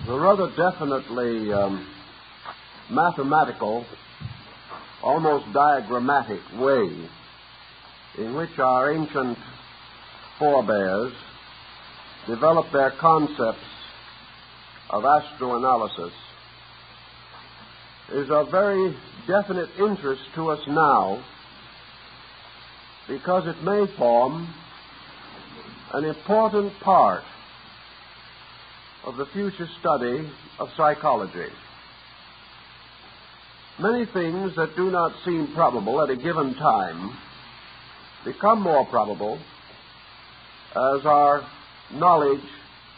a rather definitely mathematical, almost diagrammatic way in which our ancient forebears developed their concepts of astroanalysis is of very definite interest to us now, because it may form an important part of the future study of psychology. Many things that do not seem probable at a given time become more probable as our knowledge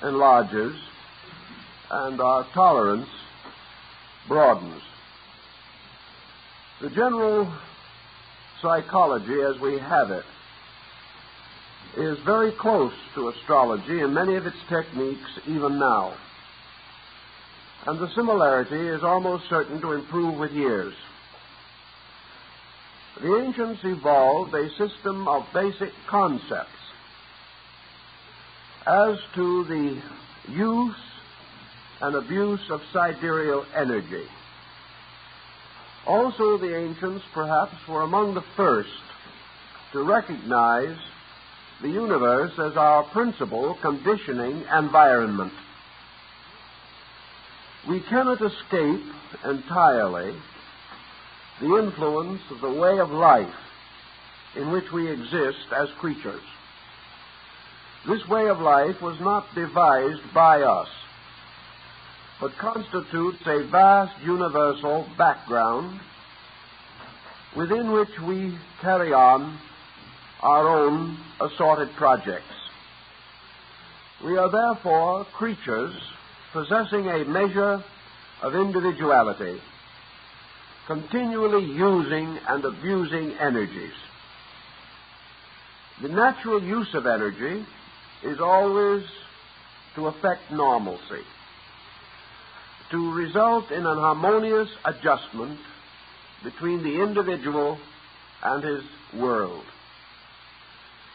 enlarges and our tolerance broadens. The general psychology as we have it is very close to astrology in many of its techniques even now, and the similarity is almost certain to improve with years. The ancients evolved a system of basic concepts as to the use and abuse of sidereal energy. Also, the ancients perhaps were among the first to recognize the universe as our principal conditioning environment. We cannot escape entirely the influence of the way of life in which we exist as creatures. This way of life was not devised by us, but constitutes a vast universal background within which we carry on our own assorted projects. We are therefore creatures possessing a measure of individuality, continually using and abusing energies. The natural use of energy is always to affect normalcy, to result in an harmonious adjustment between the individual and his world.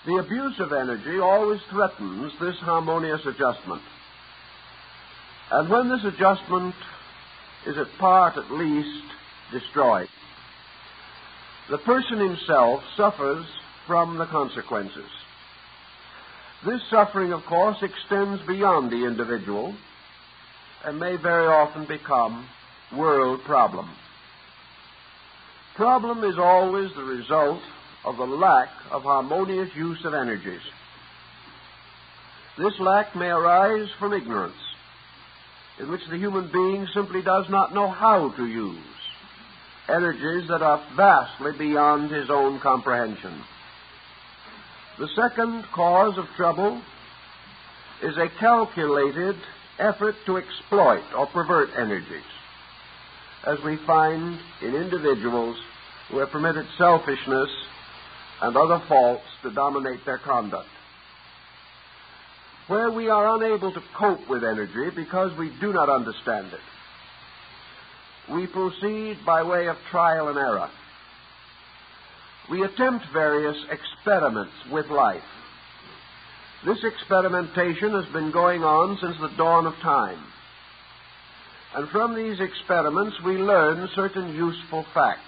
The abuse of energy always threatens this harmonious adjustment. And when this adjustment is at part at least destroyed, the person himself suffers from the consequences. This suffering, of course, extends beyond the individual and may very often become world problem. Problem is always the result of the lack of harmonious use of energies. This lack may arise from ignorance, in which the human being simply does not know how to use energies that are vastly beyond his own comprehension. The second cause of trouble is a calculated effort to exploit or pervert energies, as we find in individuals who have permitted selfishness and other faults to dominate their conduct. Where we are unable to cope with energy because we do not understand it, we proceed by way of trial and error. We attempt various experiments with life. This experimentation has been going on since the dawn of time. And from these experiments we learn certain useful facts.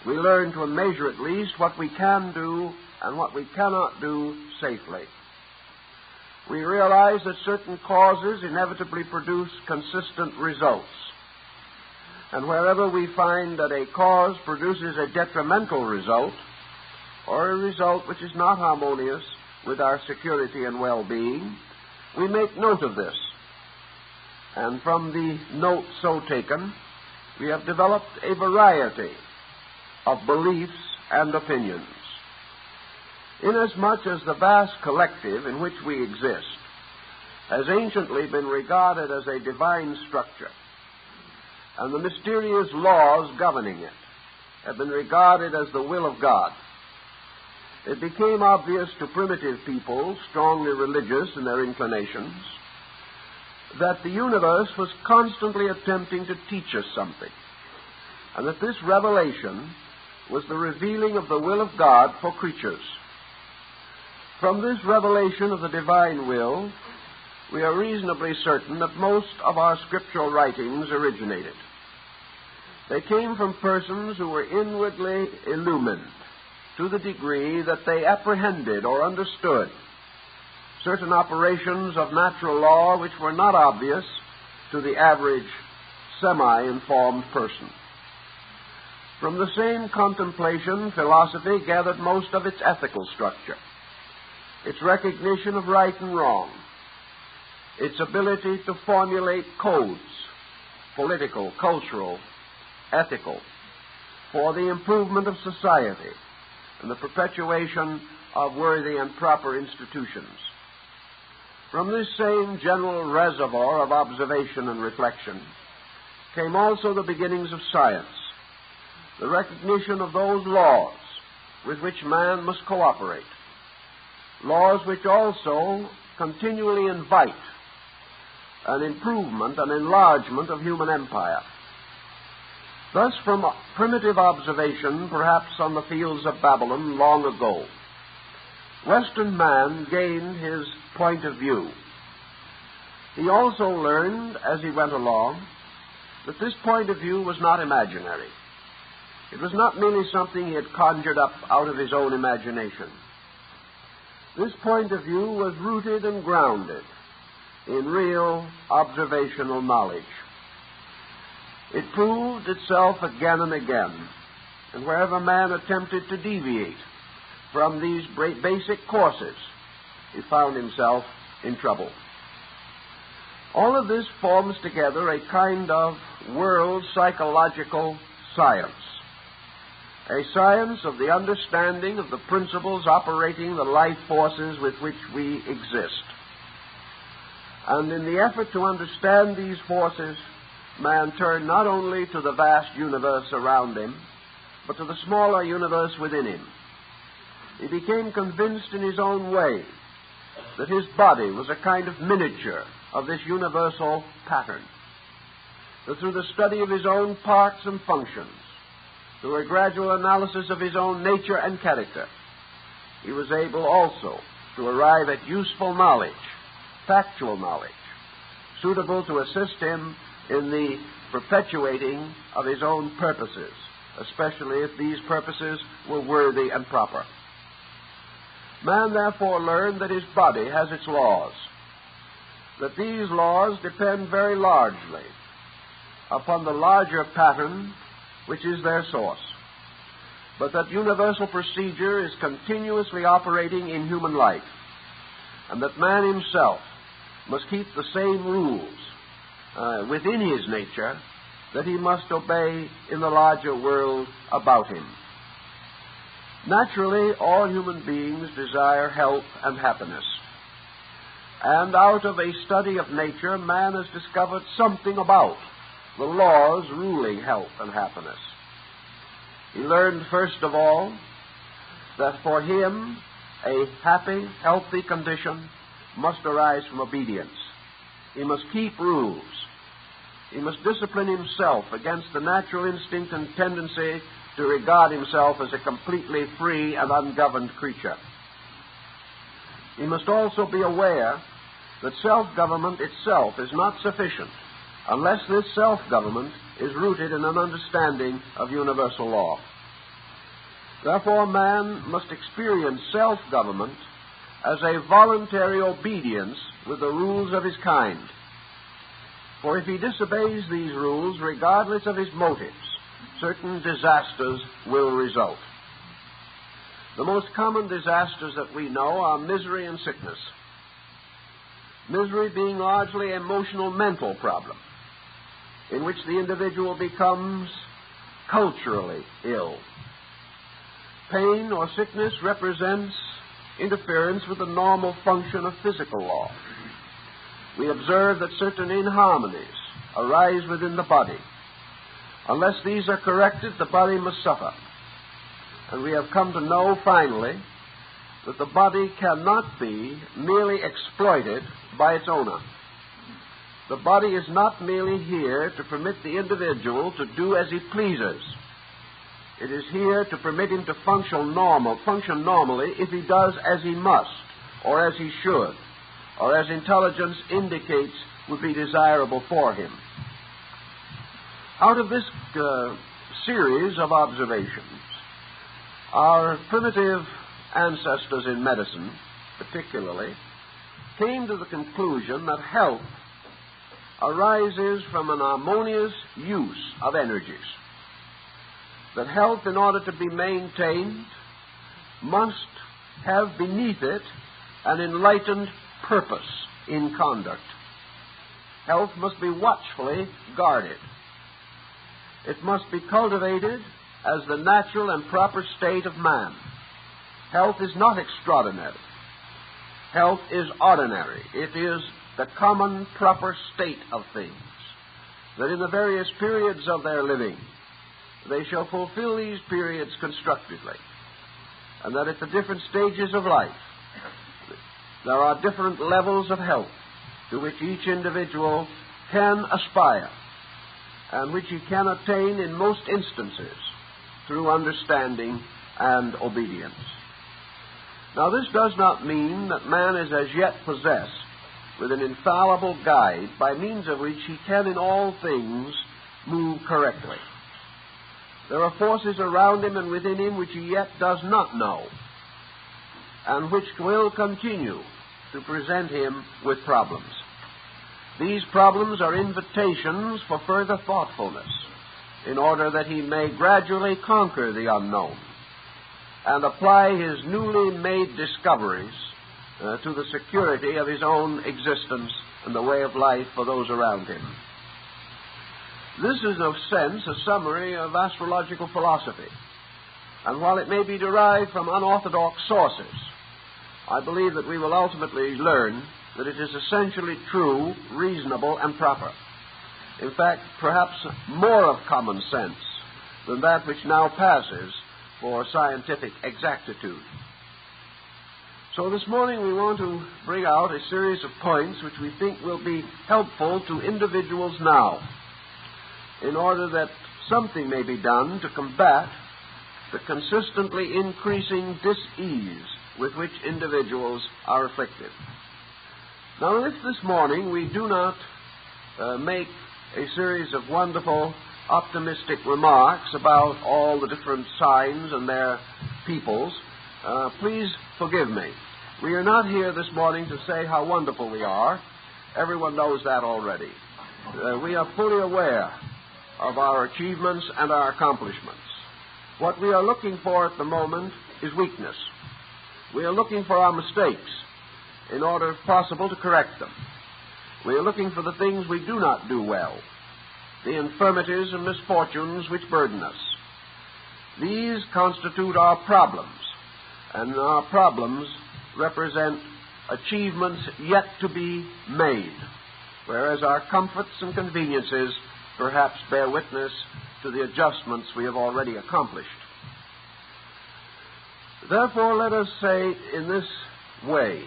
We learn to a measure at least what we can do and what we cannot do safely. We realize that certain causes inevitably produce consistent results. And wherever we find that a cause produces a detrimental result, or a result which is not harmonious with our security and well-being, we make note of this. And from the note so taken, we have developed a variety of beliefs and opinions. Inasmuch as the vast collective in which we exist has anciently been regarded as a divine structure, and the mysterious laws governing it have been regarded as the will of God, it became obvious to primitive people, strongly religious in their inclinations, that the universe was constantly attempting to teach us something, and that this revelation was the revealing of the will of God for creatures. From this revelation of the divine will, we are reasonably certain that most of our scriptural writings originated. They came from persons who were inwardly illumined to the degree that they apprehended or understood certain operations of natural law which were not obvious to the average semi-informed person. From the same contemplation, philosophy gathered most of its ethical structure, its recognition of right and wrong, its ability to formulate codes, political, cultural, ethical, for the improvement of society and the perpetuation of worthy and proper institutions. From this same general reservoir of observation and reflection came also the beginnings of science, the recognition of those laws with which man must cooperate, laws which also continually invite an improvement, an enlargement of human empire. Thus, from primitive observation, perhaps on the fields of Babylon long ago, Western man gained his point of view. He also learned, as he went along, that this point of view was not imaginary. It was not merely something he had conjured up out of his own imagination. This point of view was rooted and grounded in real observational knowledge. It proved itself again and again, and wherever man attempted to deviate from these basic courses, he found himself in trouble. All of this forms together a kind of world psychological science, a science of the understanding of the principles operating the life forces with which we exist. And in the effort to understand these forces, man turned not only to the vast universe around him, but to the smaller universe within him. He became convinced in his own way that his body was a kind of miniature of this universal pattern, that through the study of his own parts and functions, through a gradual analysis of his own nature and character, he was able also to arrive at useful knowledge, factual knowledge, suitable to assist him in the perpetuating of his own purposes, especially if these purposes were worthy and proper. Man therefore learned that his body has its laws, that these laws depend very largely upon the larger pattern which is their source, but that universal procedure is continuously operating in human life, and that man himself must keep the same rules within his nature that he must obey in the larger world about him. Naturally, all human beings desire health and happiness. And out of a study of nature, man has discovered something about the laws ruling health and happiness. He learned, first of all, that for him a happy, healthy condition must arise from obedience. He must keep rules. He must discipline himself against the natural instinct and tendency to regard himself as a completely free and ungoverned creature. He must also be aware that self-government itself is not sufficient unless this self-government is rooted in an understanding of universal law. Therefore, man must experience self-government as a voluntary obedience with the rules of his kind. For if he disobeys these rules, regardless of his motives, certain disasters will result. The most common disasters that we know are misery and sickness. Misery being largely an emotional mental problem, in which the individual becomes culturally ill. Pain or sickness represents interference with the normal function of physical law. We observe that certain inharmonies arise within the body. Unless these are corrected, the body must suffer. And we have come to know, finally, that the body cannot be merely exploited by its owner. The body is not merely here to permit the individual to do as he pleases. It is here to permit him to function normally if he does as he must, or as he should, or as intelligence indicates would be desirable for him. Out of this series of observations, our primitive ancestors in medicine, particularly, came to the conclusion that health arises from an harmonious use of energies. That health, in order to be maintained, must have beneath it an enlightened purpose in conduct. Health must be watchfully guarded. It must be cultivated as the natural and proper state of man. Health is not extraordinary. Health is ordinary. It is the common, proper state of things, that in the various periods of their living, they shall fulfill these periods constructively, and that at the different stages of life, there are different levels of health to which each individual can aspire, and which he can attain in most instances through understanding and obedience. Now, this does not mean that man is as yet possessed with an infallible guide by means of which he can in all things move correctly. There are forces around him and within him which he yet does not know, and which will continue to present him with problems. These problems are invitations for further thoughtfulness, in order that he may gradually conquer the unknown and apply his newly made discoveries to the security of his own existence and the way of life for those around him. This is, in a sense, a summary of astrological philosophy, and while it may be derived from unorthodox sources, I believe that we will ultimately learn that it is essentially true, reasonable, and proper. In fact, perhaps more of common sense than that which now passes for scientific exactitude. So this morning we want to bring out a series of points which we think will be helpful to individuals now, in order that something may be done to combat the consistently increasing dis-ease with which individuals are afflicted. Now, if this morning we do not make a series of wonderful, optimistic remarks about all the different signs and their peoples, please forgive me. We are not here this morning to say how wonderful we are. Everyone knows that already. We are fully aware of our achievements and our accomplishments. What we are looking for at the moment is weakness. We are looking for our mistakes in order, if possible, to correct them. We are looking for the things we do not do well, the infirmities and misfortunes which burden us. These constitute our problems, and our problems represent achievements yet to be made, whereas our comforts and conveniences perhaps bear witness to the adjustments we have already accomplished. Therefore, let us say in this way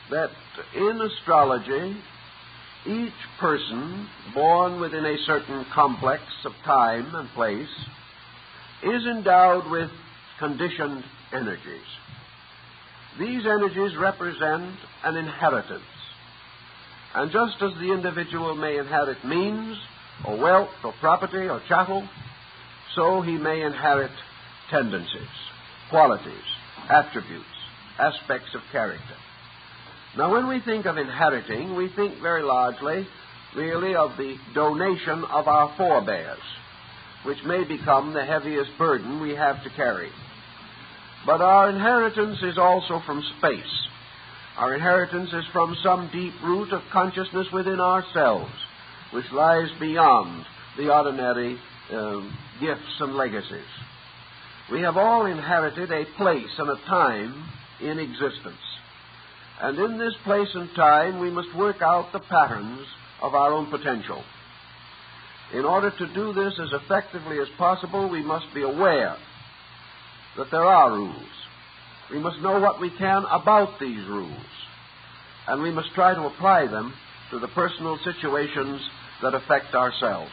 that in astrology, each person born within a certain complex of time and place is endowed with conditioned energies. These energies represent an inheritance. And just as the individual may inherit means, or wealth, or property, or chattel, so he may inherit tendencies, qualities, attributes, aspects of character. Now, when we think of inheriting, we think very largely, really, of the donation of our forebears, which may become the heaviest burden we have to carry. But our inheritance is also from space. Our inheritance is from some deep root of consciousness within ourselves, which lies beyond the ordinary gifts and legacies. We have all inherited a place and a time in existence. And in this place and time, we must work out the patterns of our own potential. In order to do this as effectively as possible, we must be aware that there are rules. We must know what we can about these rules. And we must try to apply them to the personal situations that affect ourselves.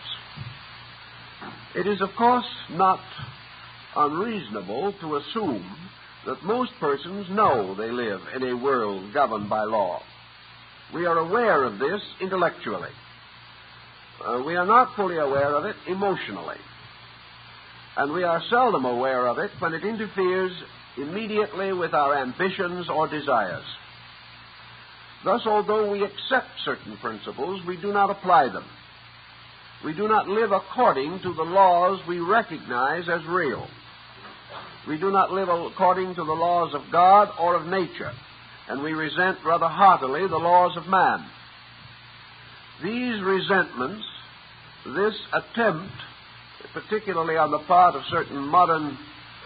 It is, of course, not unreasonable to assume that most persons know they live in a world governed by law. We are aware of this intellectually. We are not fully aware of it emotionally. And we are seldom aware of it when it interferes immediately with our ambitions or desires. Thus, although we accept certain principles, we do not apply them. We do not live according to the laws we recognize as real. We do not live according to the laws of God or of nature, and we resent rather heartily the laws of man. These resentments, this attempt, particularly on the part of certain modern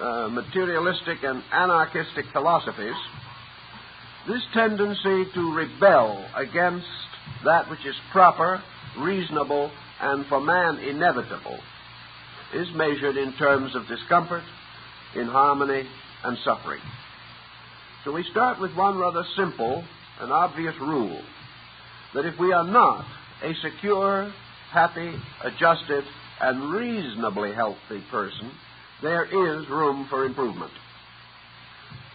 materialistic and anarchistic philosophies, this tendency to rebel against that which is proper, reasonable, and for man inevitable, is measured in terms of discomfort, inharmony, and suffering. So we start with one rather simple and obvious rule, that if we are not a secure, happy, adjusted, and reasonably healthy person, there is room for improvement.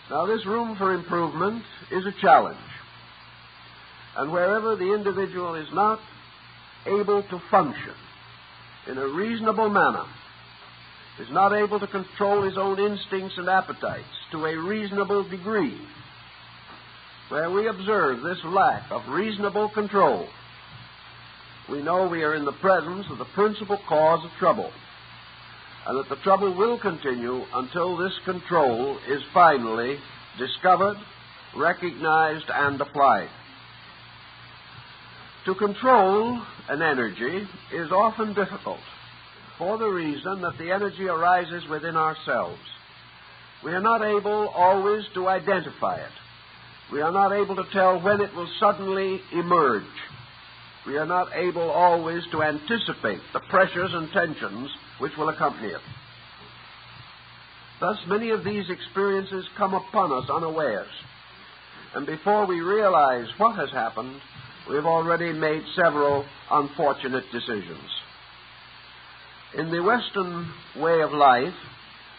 Now, this room for improvement is a challenge. And wherever the individual is not able to function in a reasonable manner, is not able to control his own instincts and appetites to a reasonable degree, where we observe this lack of reasonable control, we know we are in the presence of the principal cause of trouble, and that the trouble will continue until this control is finally discovered, recognized, and applied. To control an energy is often difficult, for the reason that the energy arises within ourselves. We are not able always to identify it. We are not able to tell when it will suddenly emerge. We are not able always to anticipate the pressures and tensions which will accompany it. Thus, many of these experiences come upon us unawares, and before we realize what has happened, we have already made several unfortunate decisions. In the Western way of life,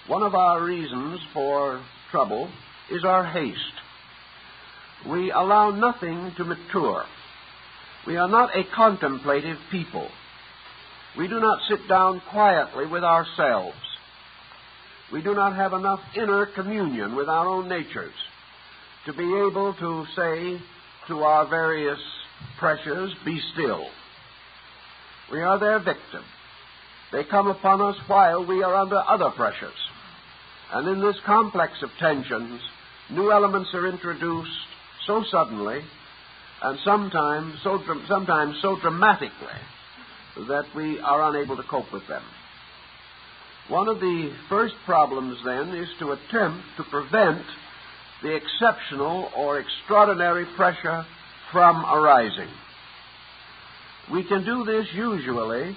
one of our reasons for trouble is our haste. We allow nothing to mature. We are not a contemplative people. We do not sit down quietly with ourselves. We do not have enough inner communion with our own natures to be able to say to our various pressures, be still. We are their victim. They come upon us while we are under other pressures. And in this complex of tensions, new elements are introduced so suddenly and sometimes so dramatically that we are unable to cope with them. One of the first problems, then, is to attempt to prevent the exceptional or extraordinary pressure from arising. We can do this usually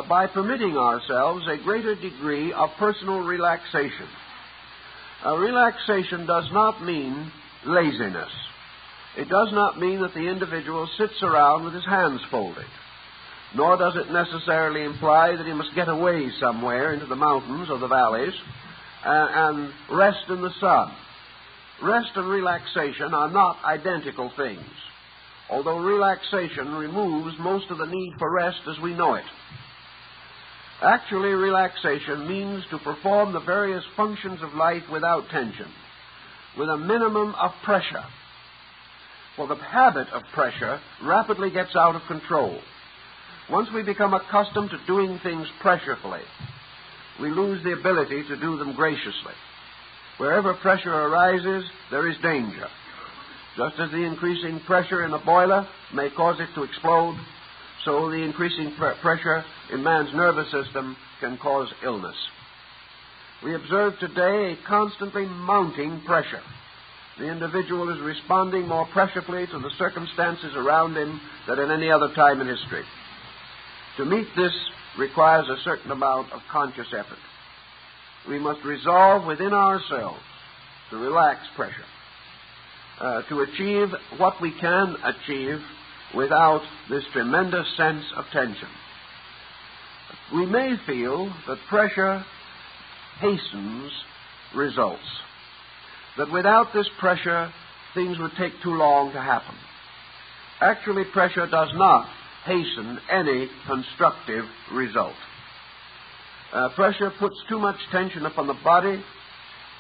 by permitting ourselves a greater degree of personal relaxation. Relaxation does not mean laziness. It does not mean that the individual sits around with his hands folded, nor does it necessarily imply that he must get away somewhere into the mountains or the valleys and rest in the sun. Rest and relaxation are not identical things, although relaxation removes most of the need for rest as we know it. Actually, relaxation means to perform the various functions of life without tension, with a minimum of pressure. For the habit of pressure rapidly gets out of control. Once we become accustomed to doing things pressurefully, we lose the ability to do them graciously. Wherever pressure arises, there is danger. Just as the increasing pressure in a boiler may cause it to explode, so the increasing pressure in man's nervous system can cause illness. We observe today a constantly mounting pressure. The individual is responding more pressurefully to the circumstances around him than at any other time in history. To meet this requires a certain amount of conscious effort. We must resolve within ourselves to relax pressure, to achieve what we can achieve without this tremendous sense of tension. We may feel that pressure hastens results, that without this pressure, things would take too long to happen. Actually, pressure does not hasten any constructive result. Pressure puts too much tension upon the body.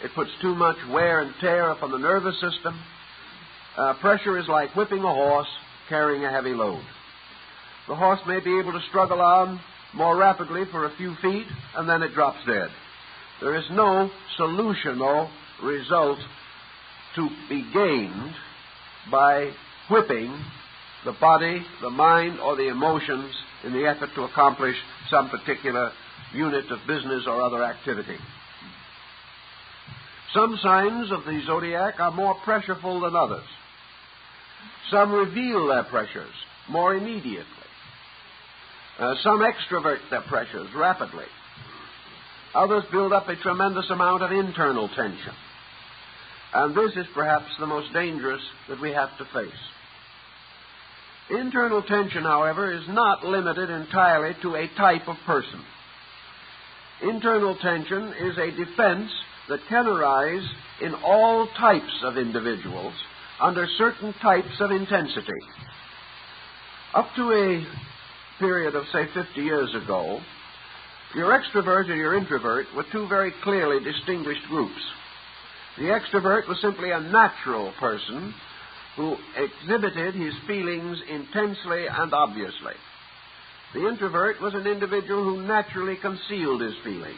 It puts too much wear and tear upon the nervous system. Pressure is like whipping a horse carrying a heavy load. The horse may be able to struggle on more rapidly for a few feet, and then it drops dead. There is no solutional result to be gained by whipping the body, the mind, or the emotions in the effort to accomplish some particular unit of business or other activity. Some signs of the zodiac are more pressureful than others. Some reveal their pressures more immediately. Some extrovert their pressures rapidly. Others build up a tremendous amount of internal tension. And this is perhaps the most dangerous that we have to face. Internal tension, however, is not limited entirely to a type of person. Internal tension is a defense that can arise in all types of individuals under certain types of intensity. Up to a period of, say, 50 years ago, your extrovert and your introvert were two very clearly distinguished groups. The extrovert was simply a natural person who exhibited his feelings intensely and obviously. The introvert was an individual who naturally concealed his feelings,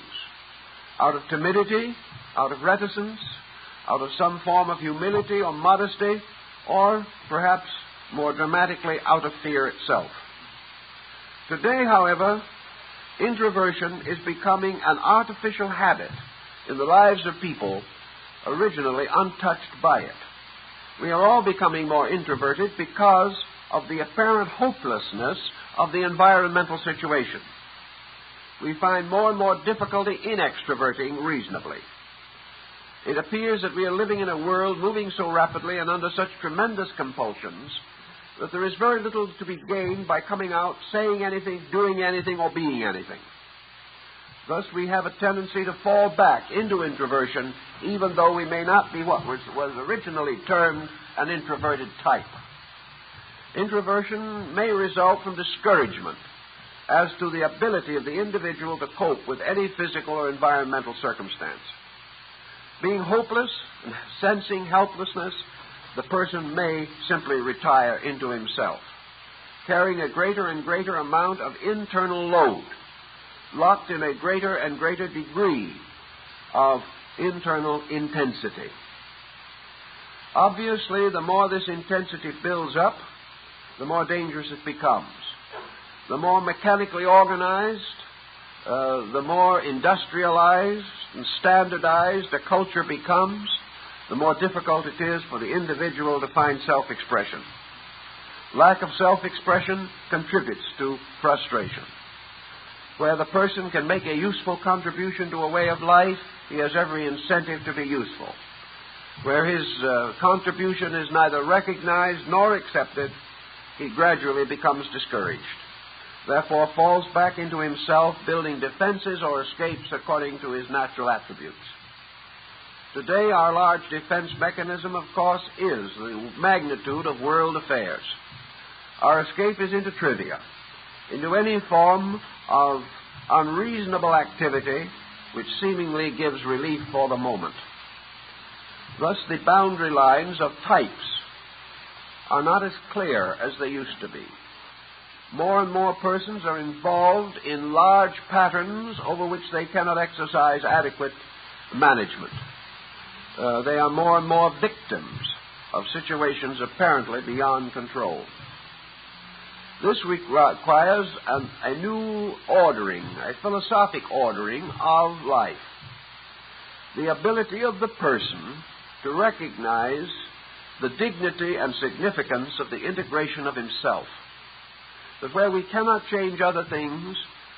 out of timidity, out of reticence, out of some form of humility or modesty, or perhaps more dramatically, out of fear itself. Today, however, introversion is becoming an artificial habit in the lives of people originally untouched by it. We are all becoming more introverted because of the apparent hopelessness of the environmental situation. We find more and more difficulty in extroverting reasonably. It appears that we are living in a world moving so rapidly and under such tremendous compulsions that there is very little to be gained by coming out, saying anything, doing anything, or being anything. Thus, we have a tendency to fall back into introversion, even though we may not be what was originally termed an introverted type. Introversion may result from discouragement as to the ability of the individual to cope with any physical or environmental circumstance. Being hopeless and sensing helplessness, the person may simply retire into himself, carrying a greater and greater amount of internal load, locked in a greater and greater degree of internal intensity. Obviously, the more this intensity builds up, the more dangerous it becomes. The more mechanically organized, the more industrialized and standardized a culture becomes, the more difficult it is for the individual to find self-expression. Lack of self-expression contributes to frustration. Where the person can make a useful contribution to a way of life, he has every incentive to be useful. Where his contribution is neither recognized nor accepted, he gradually becomes discouraged. Therefore falls back into himself, building defenses or escapes according to his natural attributes. Today, our large defense mechanism, of course, is the magnitude of world affairs. Our escape is into trivia, into any form of unreasonable activity which seemingly gives relief for the moment. Thus, the boundary lines of types are not as clear as they used to be. More and more persons are involved in large patterns over which they cannot exercise adequate management. They are more and more victims of situations apparently beyond control. This requires a new ordering, a philosophic ordering of life. The ability of the person to recognize the dignity and significance of the integration of himself. That where we cannot change other things,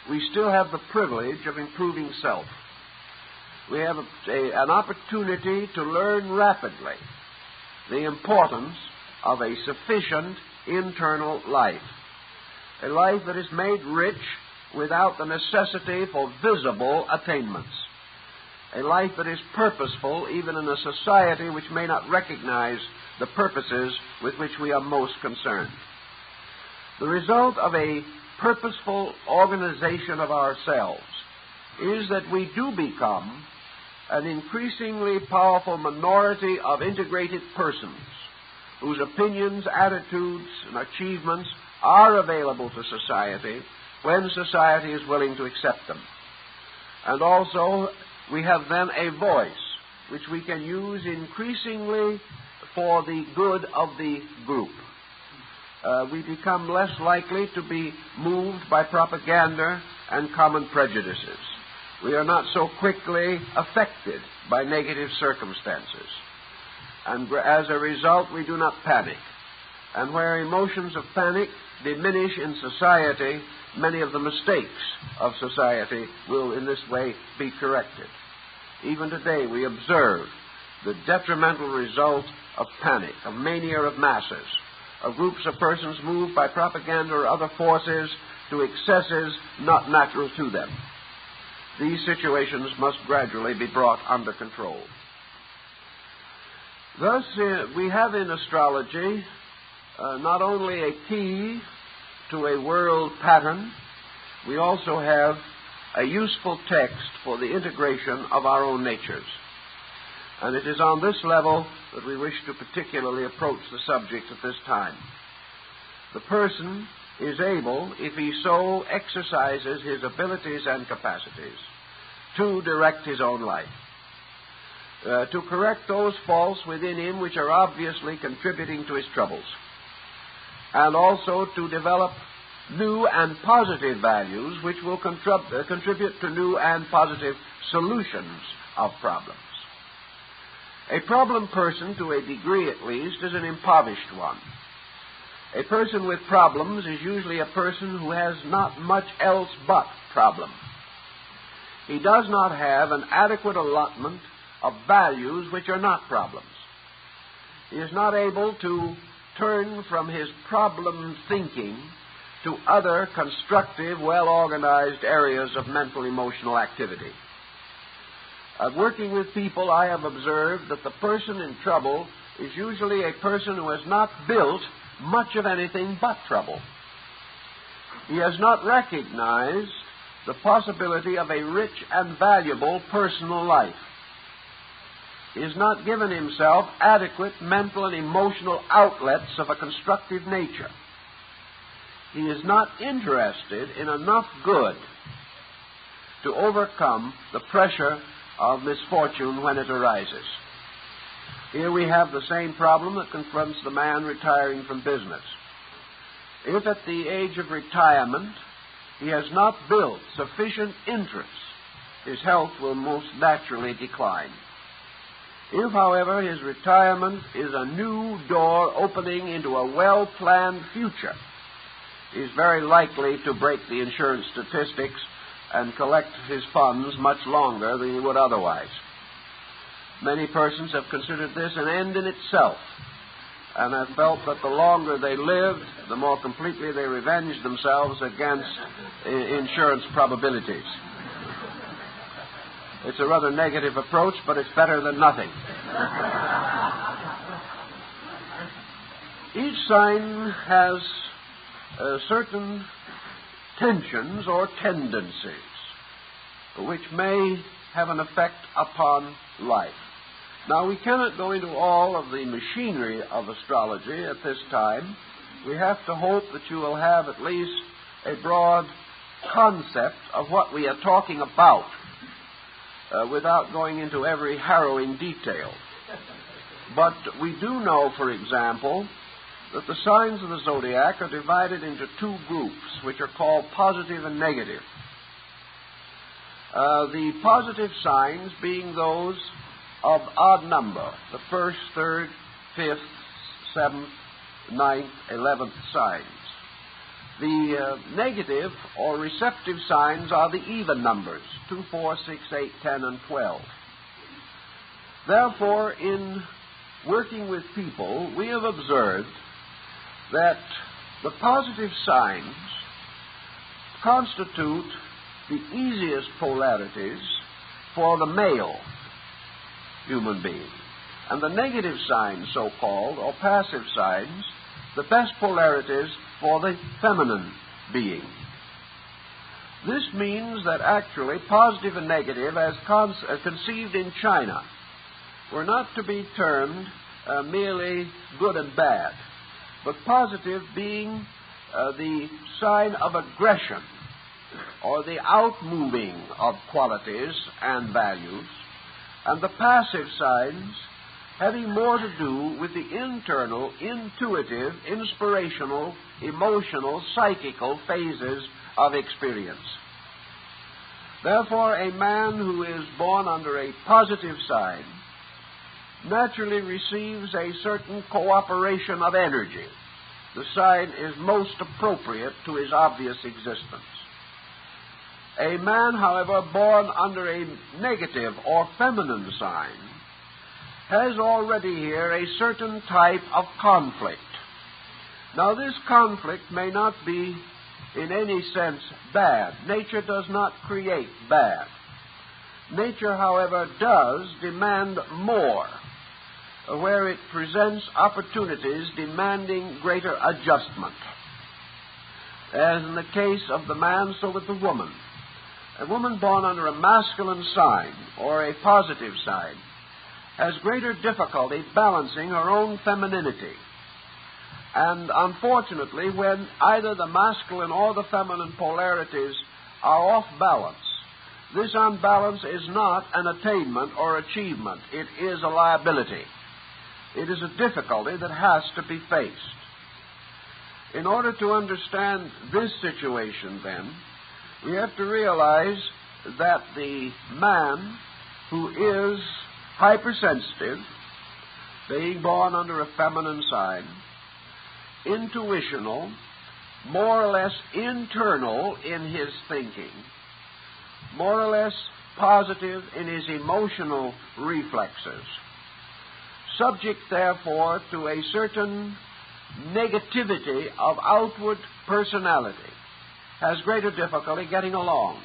we still have the privilege of improving self. We have an opportunity to learn rapidly the importance of a sufficient internal life. A life that is made rich without the necessity for visible attainments. A life that is purposeful even in a society which may not recognize the purposes with which we are most concerned. The result of a purposeful organization of ourselves is that we do become an increasingly powerful minority of integrated persons whose opinions, attitudes, and achievements are available to society when society is willing to accept them. And also, we have then a voice which we can use increasingly for the good of the group. We become less likely to be moved by propaganda and common prejudices. We are not so quickly affected by negative circumstances. And as a result, we do not panic. And where emotions of panic diminish in society, many of the mistakes of society will in this way be corrected. Even today, we observe the detrimental result of panic, of mania of masses, of groups of persons moved by propaganda or other forces to excesses not natural to them. These situations must gradually be brought under control. Thus, we have in astrology not only a key to a world pattern, we also have a useful text for the integration of our own natures. And it is on this level that we wish to particularly approach the subject at this time. The person is able, if he so exercises his abilities and capacities, to direct his own life, to correct those faults within him which are obviously contributing to his troubles, and also to develop new and positive values which will contribute to new and positive solutions of problems. A problem person, to a degree at least, is an impoverished one. A person with problems is usually a person who has not much else but problem. He does not have an adequate allotment of values which are not problems. He is not able to turn from his problem thinking to other constructive, well-organized areas of mental, emotional activity. Working with people, I have observed that the person in trouble is usually a person who has not built much of anything but trouble. He has not recognized the possibility of a rich and valuable personal life. He has not given himself adequate mental and emotional outlets of a constructive nature. He is not interested in enough good to overcome the pressure of misfortune when it arises. Here we have the same problem that confronts the man retiring from business. If at the age of retirement he has not built sufficient interest, his health will most naturally decline. If, however, his retirement is a new door opening into a well-planned future, he is very likely to break the insurance statistics and collect his funds much longer than he would otherwise. Many persons have considered this an end in itself, and have felt that the longer they lived, the more completely they revenged themselves against insurance probabilities. It's a rather negative approach, but it's better than nothing. Each sign has certain tensions or tendencies which may have an effect upon life. Now, we cannot go into all of the machinery of astrology at this time. We have to hope that you will have at least a broad concept of what we are talking about without going into every harrowing detail. But we do know, for example, that the signs of the zodiac are divided into two groups, which are called positive and negative. The positive signs being those of odd number, the first, third, fifth, seventh, ninth, 11th signs. The negative or receptive signs are the even numbers, 2, 4, 6, 8, 10, and 12. Therefore, in working with people, we have observed that the positive signs constitute the easiest polarities for the male human being. And the negative signs, so-called, or passive signs, the best polarities for the feminine being. This means that actually positive and negative, as conceived in China, were not to be termed merely good and bad, but positive being the sign of aggression, or the outmoving of qualities and values, and the passive signs having more to do with the internal, intuitive, inspirational, emotional, psychical phases of experience. Therefore, a man who is born under a positive sign naturally receives a certain cooperation of energy. The sign is most appropriate to his obvious existence. A man, however, born under a negative or feminine sign has already here a certain type of conflict. Now, this conflict may not be in any sense bad. Nature does not create bad. Nature, however, does demand more, where it presents opportunities demanding greater adjustment. As in the case of the man, so with the woman. A woman born under a masculine sign or a positive sign has greater difficulty balancing her own femininity. And unfortunately, when either the masculine or the feminine polarities are off balance, this unbalance is not an attainment or achievement. It is a liability. It is a difficulty that has to be faced. In order to understand this situation, then, we have to realize that the man who is hypersensitive, being born under a feminine sign, intuitional, more or less internal in his thinking, more or less positive in his emotional reflexes, subject, therefore, to a certain negativity of outward personality, has greater difficulty getting along,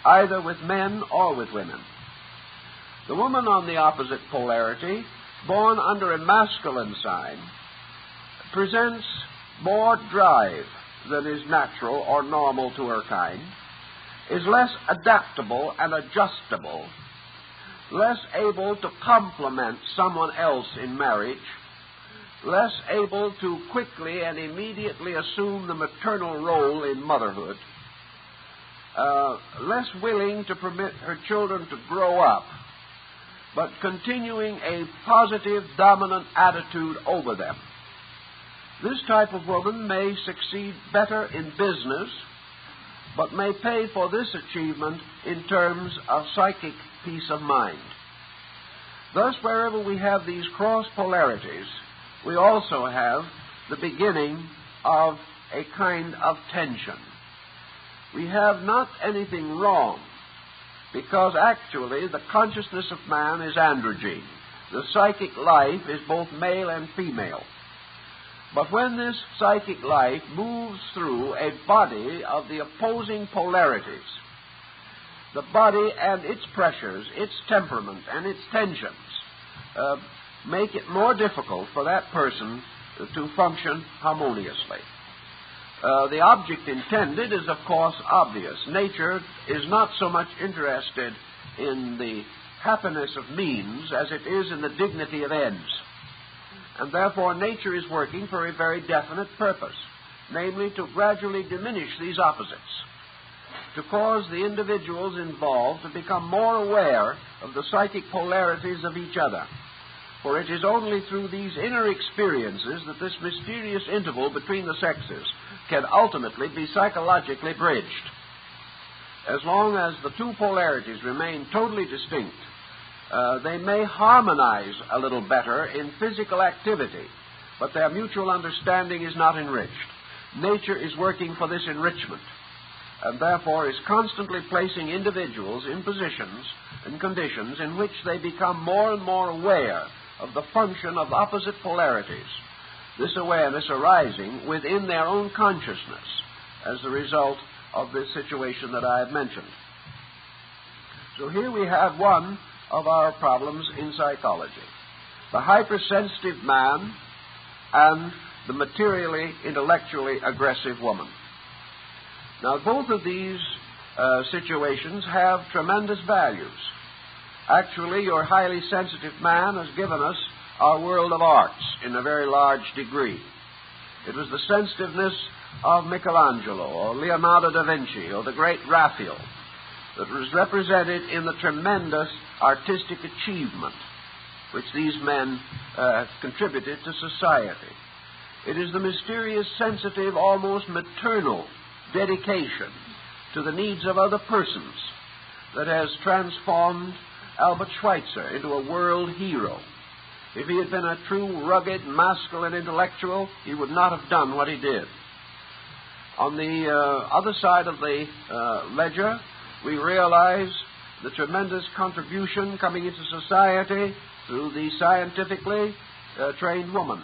either with men or with women. The woman on the opposite polarity, born under a masculine sign, presents more drive than is natural or normal to her kind, is less adaptable and adjustable, less able to complement someone else in marriage, less able to quickly and immediately assume the maternal role in motherhood, less willing to permit her children to grow up, but continuing a positive, dominant attitude over them. This type of woman may succeed better in business, but may pay for this achievement in terms of psychic peace of mind. Thus, wherever we have these cross polarities, we also have the beginning of a kind of tension. We have not anything wrong, because actually the consciousness of man is androgyne. The psychic life is both male and female. But when this psychic life moves through a body of the opposing polarities, the body and its pressures, its temperament, and its tensions make it more difficult for that person to function harmoniously. The object intended is, of course, obvious. Nature is not so much interested in the happiness of means as it is in the dignity of ends. And therefore, nature is working for a very definite purpose, namely to gradually diminish these opposites, to cause the individuals involved to become more aware of the psychic polarities of each other. For it is only through these inner experiences that this mysterious interval between the sexes can ultimately be psychologically bridged. As long as the two polarities remain totally distinct, they may harmonize a little better in physical activity, but their mutual understanding is not enriched. Nature is working for this enrichment, and therefore is constantly placing individuals in positions and conditions in which they become more and more aware of the function of opposite polarities, this awareness arising within their own consciousness as a result of this situation that I have mentioned. So here we have one of our problems in psychology. The hypersensitive man and the materially, intellectually aggressive woman. Now, both of these situations have tremendous values. Actually, your highly sensitive man has given us our world of arts in a very large degree. It was the sensitiveness of Michelangelo or Leonardo da Vinci or the great Raphael that was represented in the tremendous artistic achievement which these men contributed to society. It is the mysterious, sensitive, almost maternal dedication to the needs of other persons that has transformed Albert Schweitzer into a world hero. If he had been a true, rugged, masculine intellectual, he would not have done what he did. On the other side of the ledger, we realize the tremendous contribution coming into society through the scientifically trained woman,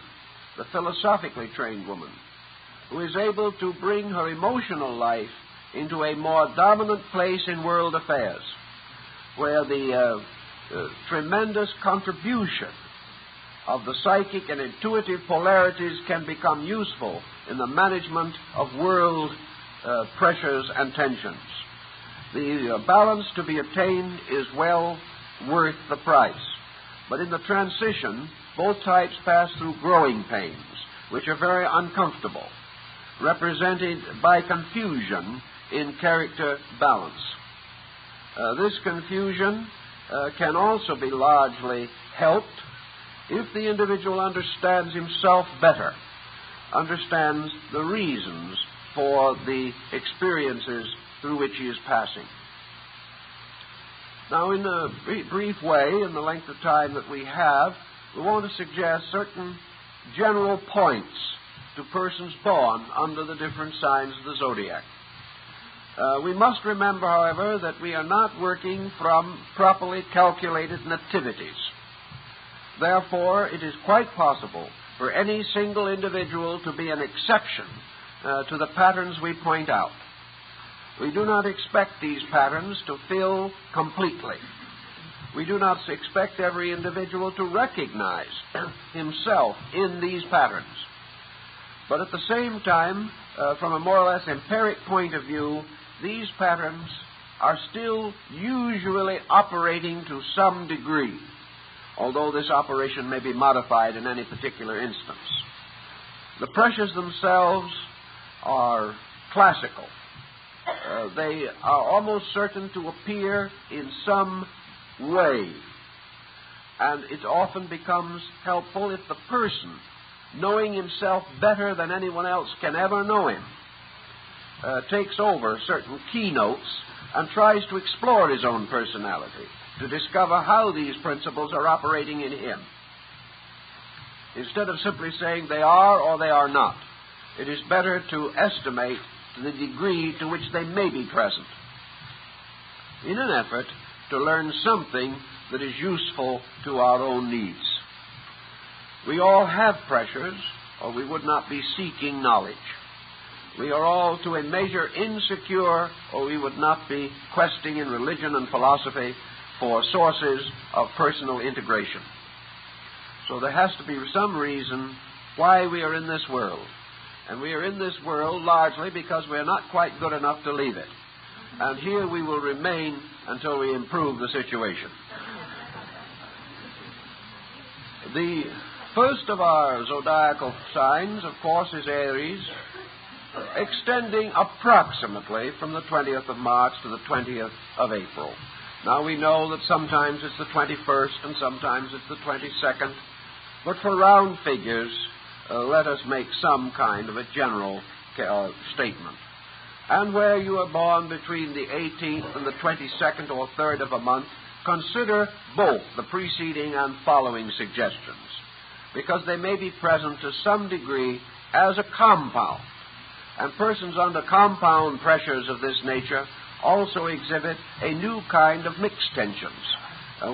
the philosophically trained woman, who is able to bring her emotional life into a more dominant place in world affairs, where the tremendous contribution of the psychic and intuitive polarities can become useful in the management of world pressures and tensions. The balance to be obtained is well worth the price. But in the transition, both types pass through growing pains, which are very uncomfortable, represented by confusion in character balance. This confusion can also be largely helped if the individual understands himself better, understands the reasons for the experiences through which he is passing. Now, in a brief way, in the length of time that we have, we want to suggest certain general points to persons born under the different signs of the zodiac. We must remember, however, that we are not working from properly calculated nativities. Therefore, it is quite possible for any single individual to be an exception to the patterns we point out. We do not expect these patterns to fill completely. We do not expect every individual to recognize himself in these patterns. But at the same time, from a more or less empiric point of view, these patterns are still usually operating to some degree, although this operation may be modified in any particular instance. The pressures themselves are classical. They are almost certain to appear in some way, and it often becomes helpful if the person, knowing himself better than anyone else can ever know him, takes over certain keynotes and tries to explore his own personality, to discover how these principles are operating in him. Instead of simply saying they are or they are not, it is better to estimate to the degree to which they may be present, in an effort to learn something that is useful to our own needs. We all have pressures, or we would not be seeking knowledge. We are all to a measure insecure, or we would not be questing in religion and philosophy for sources of personal integration. So there has to be some reason why we are in this world. And we are in this world largely because we are not quite good enough to leave it. And here we will remain until we improve the situation. The first of our zodiacal signs, of course, is Aries, extending approximately from the 20th of March to the 20th of April. Now, we know that sometimes it's the 21st and sometimes it's the 22nd, but for round figures, let us make some kind of a general statement. And where you are born between the 18th and the 22nd or 3rd of a month, consider both the preceding and following suggestions, because they may be present to some degree as a compound. And persons under compound pressures of this nature also exhibit a new kind of mixed tensions,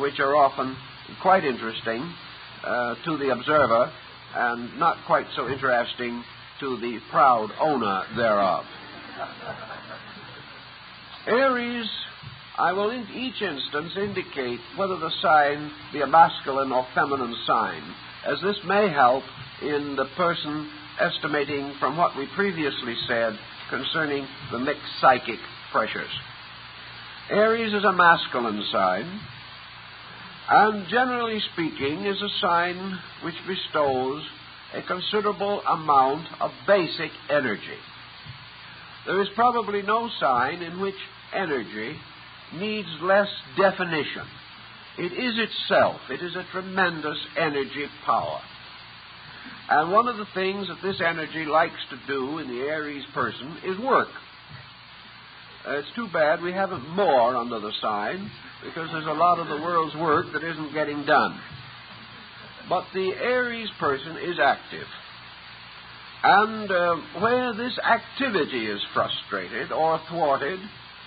which are often quite interesting to the observer and not quite so interesting to the proud owner thereof. Aries, I will in each instance indicate whether the sign be a masculine or feminine sign, as this may help in the person estimating from what we previously said concerning the mixed psychic pressures. Aries is a masculine sign, and generally speaking is a sign which bestows a considerable amount of basic energy. There is probably no sign in which energy needs less definition. It is itself. It is a tremendous energy power. And one of the things that this energy likes to do in the Aries person is work. It's too bad we haven't more under the sign, because there's a lot of the world's work that isn't getting done. But the Aries person is active. And where this activity is frustrated or thwarted,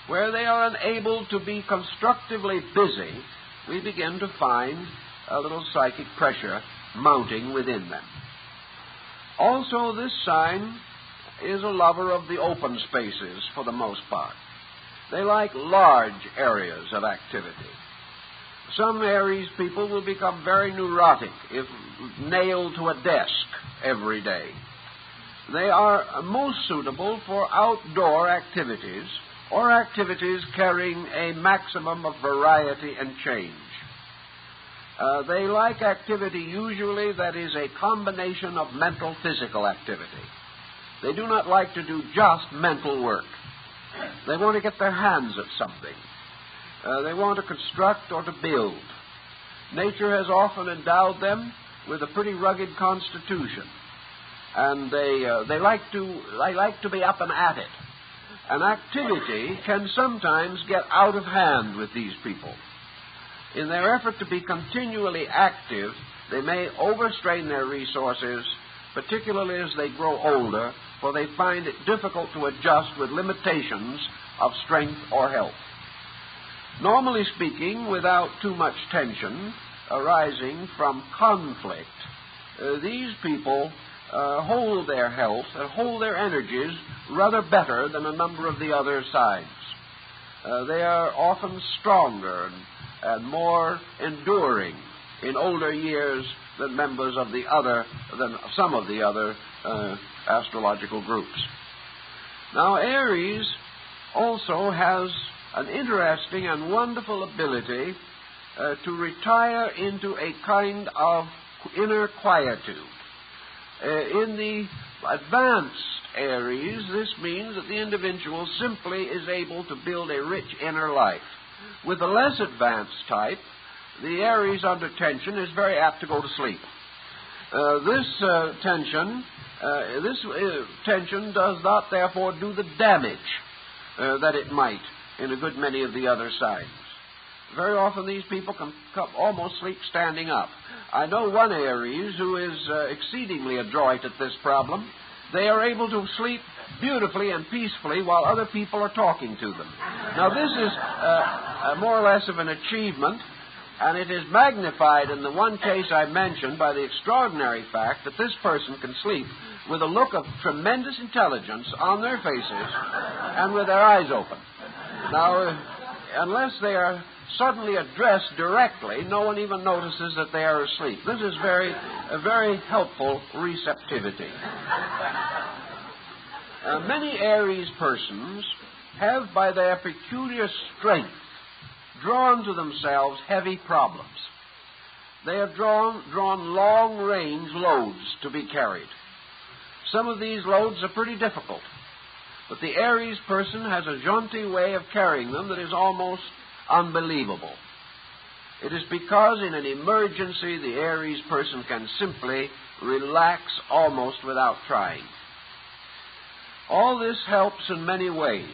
where they are unable to be constructively busy, we begin to find a little psychic pressure mounting within them. Also, this sign is a lover of the open spaces for the most part. They like large areas of activity. Some Aries people will become very neurotic if nailed to a desk every day. They are most suitable for outdoor activities or activities carrying a maximum of variety and change. They like activity usually that is a combination of mental, physical activity. They do not like to do just mental work. They want to get their hands at something. They want to construct or to build. Nature has often endowed them with a pretty rugged constitution, and they like to be up and at it. And activity can sometimes get out of hand with these people. In their effort to be continually active, they may overstrain their resources, particularly as they grow older, for they find it difficult to adjust with limitations of strength or health. Normally speaking, without too much tension arising from conflict, these people hold their health and hold their energies rather better than a number of the other signs. They are often stronger and more enduring in older years than members of than some of the other astrological groups. Now, Aries also has an interesting and wonderful ability to retire into a kind of inner quietude. In the advanced Aries, this means that the individual simply is able to build a rich inner life. With the less advanced type, the Aries under tension is very apt to go to sleep. This tension does not, therefore, do the damage that it might in a good many of the other signs. Very often these people can almost sleep standing up. I know one Aries who is exceedingly adroit at this problem. They are able to sleep beautifully and peacefully while other people are talking to them. Now, this is more or less of an achievement, and it is magnified in the one case I mentioned by the extraordinary fact that this person can sleep with a look of tremendous intelligence on their faces and with their eyes open. Now, unless they are suddenly addressed directly, no one even notices that they are asleep. This is a very helpful receptivity. Many Aries persons have, by their peculiar strength, drawn to themselves heavy problems. They have drawn long-range loads to be carried. Some of these loads are pretty difficult, but the Aries person has a jaunty way of carrying them that is almost unbelievable. It is because in an emergency the Aries person can simply relax almost without trying. All this helps in many ways,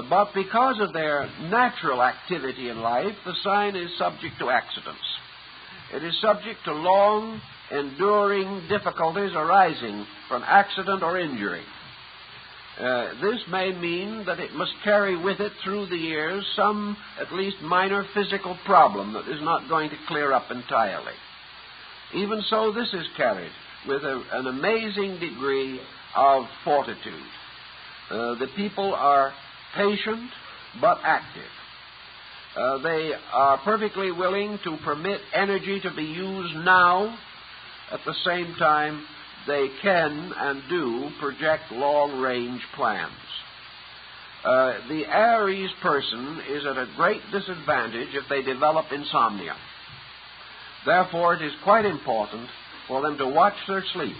but because of their natural activity in life, the sign is subject to accidents. It is subject to long, enduring difficulties arising from accident or injury. This may mean that it must carry with it through the years some at least minor physical problem that is not going to clear up entirely. Even so, this is carried with an amazing degree of fortitude. The people are patient but active. They are perfectly willing to permit energy to be used now, at the same time they can and do project long-range plans. The Aries person is at a great disadvantage if they develop insomnia. Therefore, it is quite important for them to watch their sleep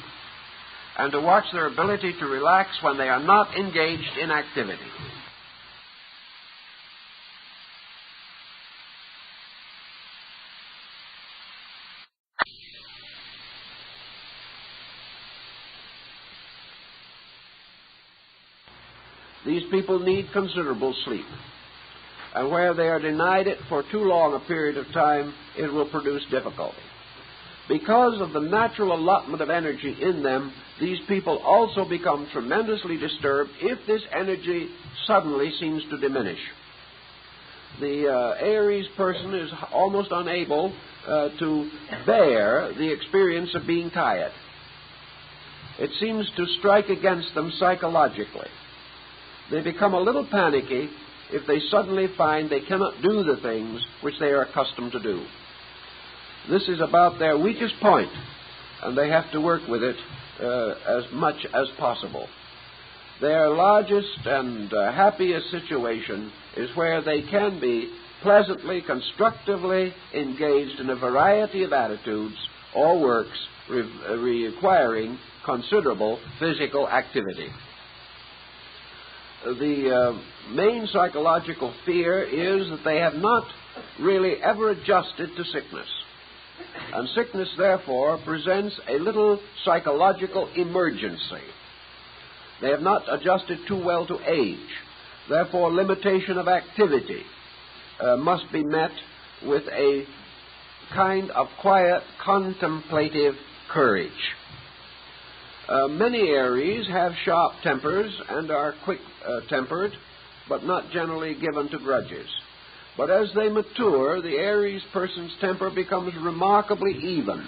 and to watch their ability to relax when they are not engaged in activity. These people need considerable sleep. And where they are denied it for too long a period of time, it will produce difficulty. Because of the natural allotment of energy in them, these people also become tremendously disturbed if this energy suddenly seems to diminish. The Aries person is almost unable to bear the experience of being tired. It seems to strike against them psychologically. They become a little panicky if they suddenly find they cannot do the things which they are accustomed to do. This is about their weakest point, and they have to work with it as much as possible. Their largest and happiest situation is where they can be pleasantly, constructively engaged in a variety of attitudes or works requiring considerable physical activity. The main psychological fear is that they have not really ever adjusted to sickness. And sickness, therefore, presents a little psychological emergency. They have not adjusted too well to age. Therefore, limitation of activity must be met with a kind of quiet, contemplative courage. Many Aries have sharp tempers and are quick-tempered, but not generally given to grudges. But as they mature, the Aries person's temper becomes remarkably even,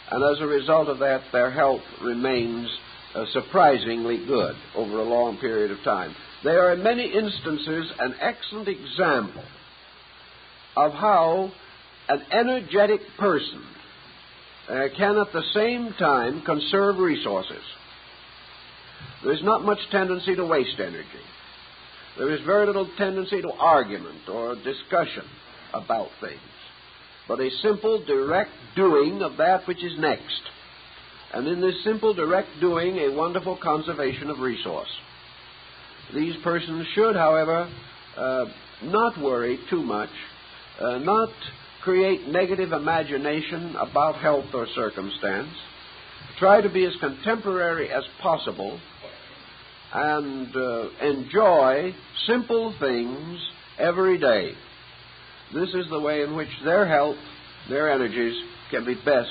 and as a result of that, their health remains surprisingly good over a long period of time. They are in many instances an excellent example of how an energetic person can at the same time conserve resources. There is not much tendency to waste energy. There is very little tendency to argument or discussion about things, but a simple, direct doing of that which is next. And in this simple, direct doing, a wonderful conservation of resource. These persons should, however, not worry too much, not create negative imagination about health or circumstance, try to be as contemporary as possible, and enjoy simple things every day. This is the way in which their health, their energies, can be best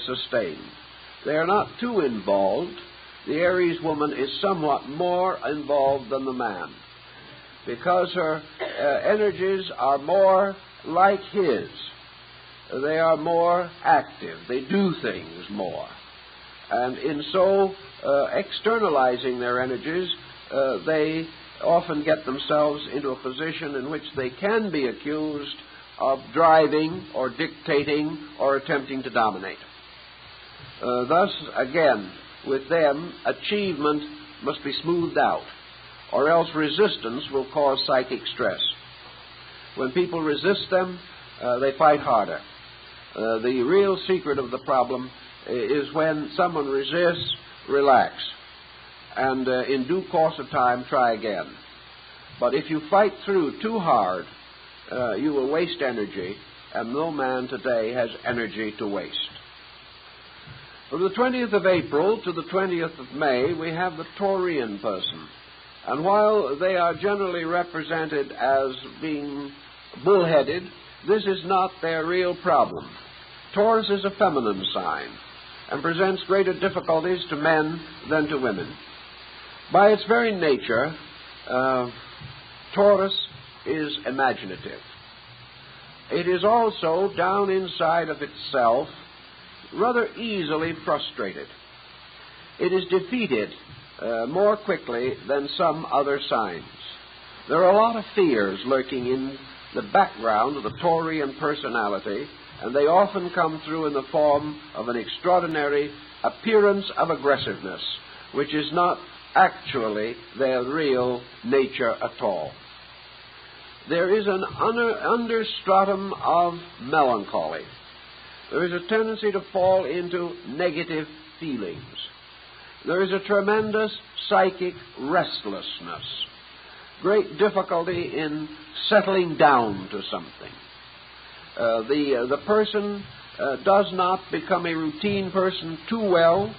sustained. They are not too involved. The Aries woman is somewhat more involved than the man, because her energies are more like his. They are more active. They do things more. And in so externalizing their energies, they often get themselves into a position in which they can be accused of driving or dictating or attempting to dominate. Thus, again, with them, achievement must be smoothed out, or else resistance will cause psychic stress. When people resist them, they fight harder. The real secret of the problem is when someone resists, relax, and in due course of time, try again. But if you fight through too hard, you will waste energy, and no man today has energy to waste. From the 20th of April to the 20th of May, we have the Taurian person. And while they are generally represented as being bullheaded, this is not their real problem. Taurus is a feminine sign and presents greater difficulties to men than to women. By its very nature, Taurus is imaginative. It is also, down inside of itself, rather easily frustrated. It is defeated more quickly than some other signs. There are a lot of fears lurking in the background of the Taurian personality, and they often come through in the form of an extraordinary appearance of aggressiveness, which is not actually their real nature at all. There is an understratum of melancholy. There is a tendency to fall into negative feelings. There is a tremendous psychic restlessness, great difficulty in settling down to something. The person does not become a routine person too well,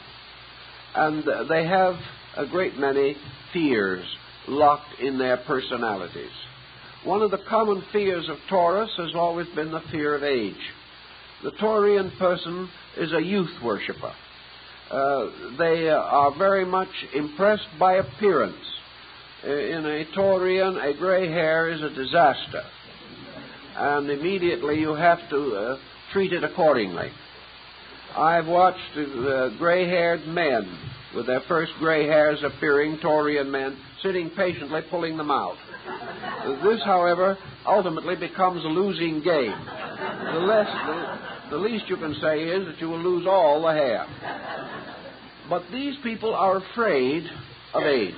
and they have a great many fears locked in their personalities. One of the common fears of Taurus has always been the fear of age. The Taurian person is a youth worshipper. They are very much impressed by appearance. In a Taurian, a gray hair is a disaster, and immediately you have to treat it accordingly. I've watched gray-haired men with their first gray hairs appearing, Taurian men, sitting patiently pulling them out. This, however, ultimately becomes a losing game. The least you can say is that you will lose all the hair. But these people are afraid of age,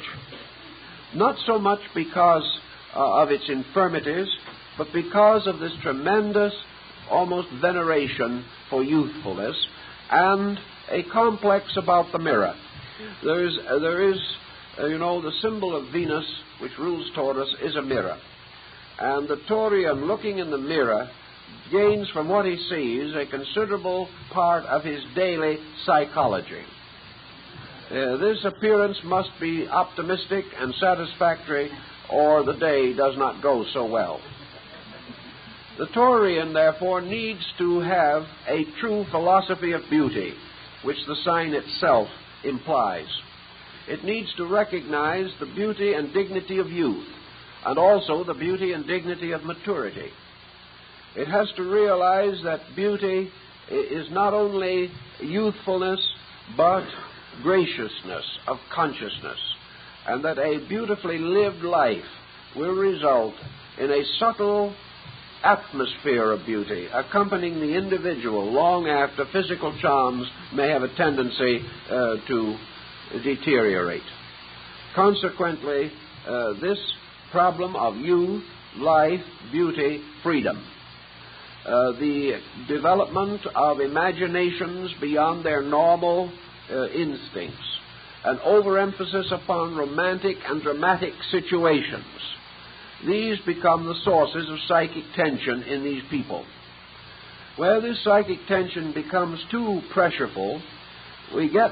not so much because of its infirmities, but because of this tremendous, almost veneration for youthfulness and a complex about the mirror. There is, the symbol of Venus, which rules Taurus, is a mirror. And the Taurian, looking in the mirror, gains from what he sees a considerable part of his daily psychology. This appearance must be optimistic and satisfactory, or the day does not go so well. The Taurian, therefore, needs to have a true philosophy of beauty, which the sign itself implies. It needs to recognize the beauty and dignity of youth, and also the beauty and dignity of maturity. It has to realize that beauty is not only youthfulness, but graciousness of consciousness, and that a beautifully lived life will result in a subtle atmosphere of beauty accompanying the individual long after physical charms may have a tendency to deteriorate. Consequently, this problem of youth, life, beauty, freedom, the development of imaginations beyond their normal instincts, an overemphasis upon romantic and dramatic situations, these become the sources of psychic tension in these people. Where this psychic tension becomes too pressureful, we get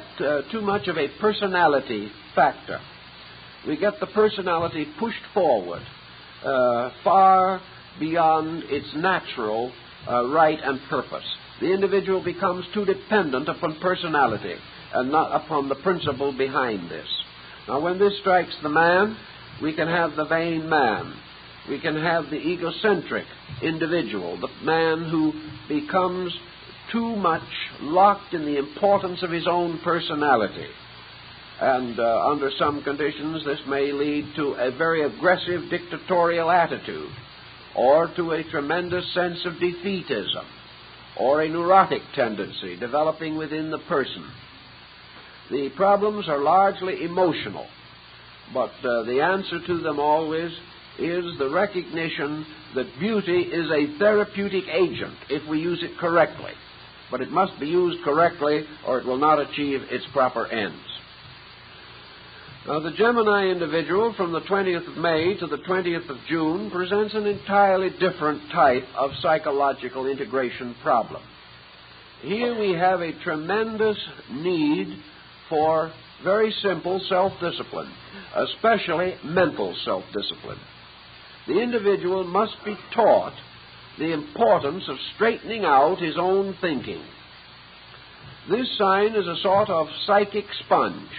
too much of a personality factor. We get the personality pushed forward far beyond its natural right and purpose. The individual becomes too dependent upon personality and not upon the principle behind this. Now, when this strikes the man, we can have the vain man. We can have the egocentric individual, the man who becomes too much locked in the importance of his own personality. And under some conditions, this may lead to a very aggressive dictatorial attitude, or to a tremendous sense of defeatism, or a neurotic tendency developing within the person. The problems are largely emotional, but the answer to them always is the recognition that beauty is a therapeutic agent if we use it correctly. But it must be used correctly or it will not achieve its proper ends. Now, the Gemini individual from the 20th of May to the 20th of June presents an entirely different type of psychological integration problem. Here we have a tremendous need for very simple self-discipline, especially mental self-discipline. The individual must be taught the importance of straightening out his own thinking. This sign is a sort of psychic sponge.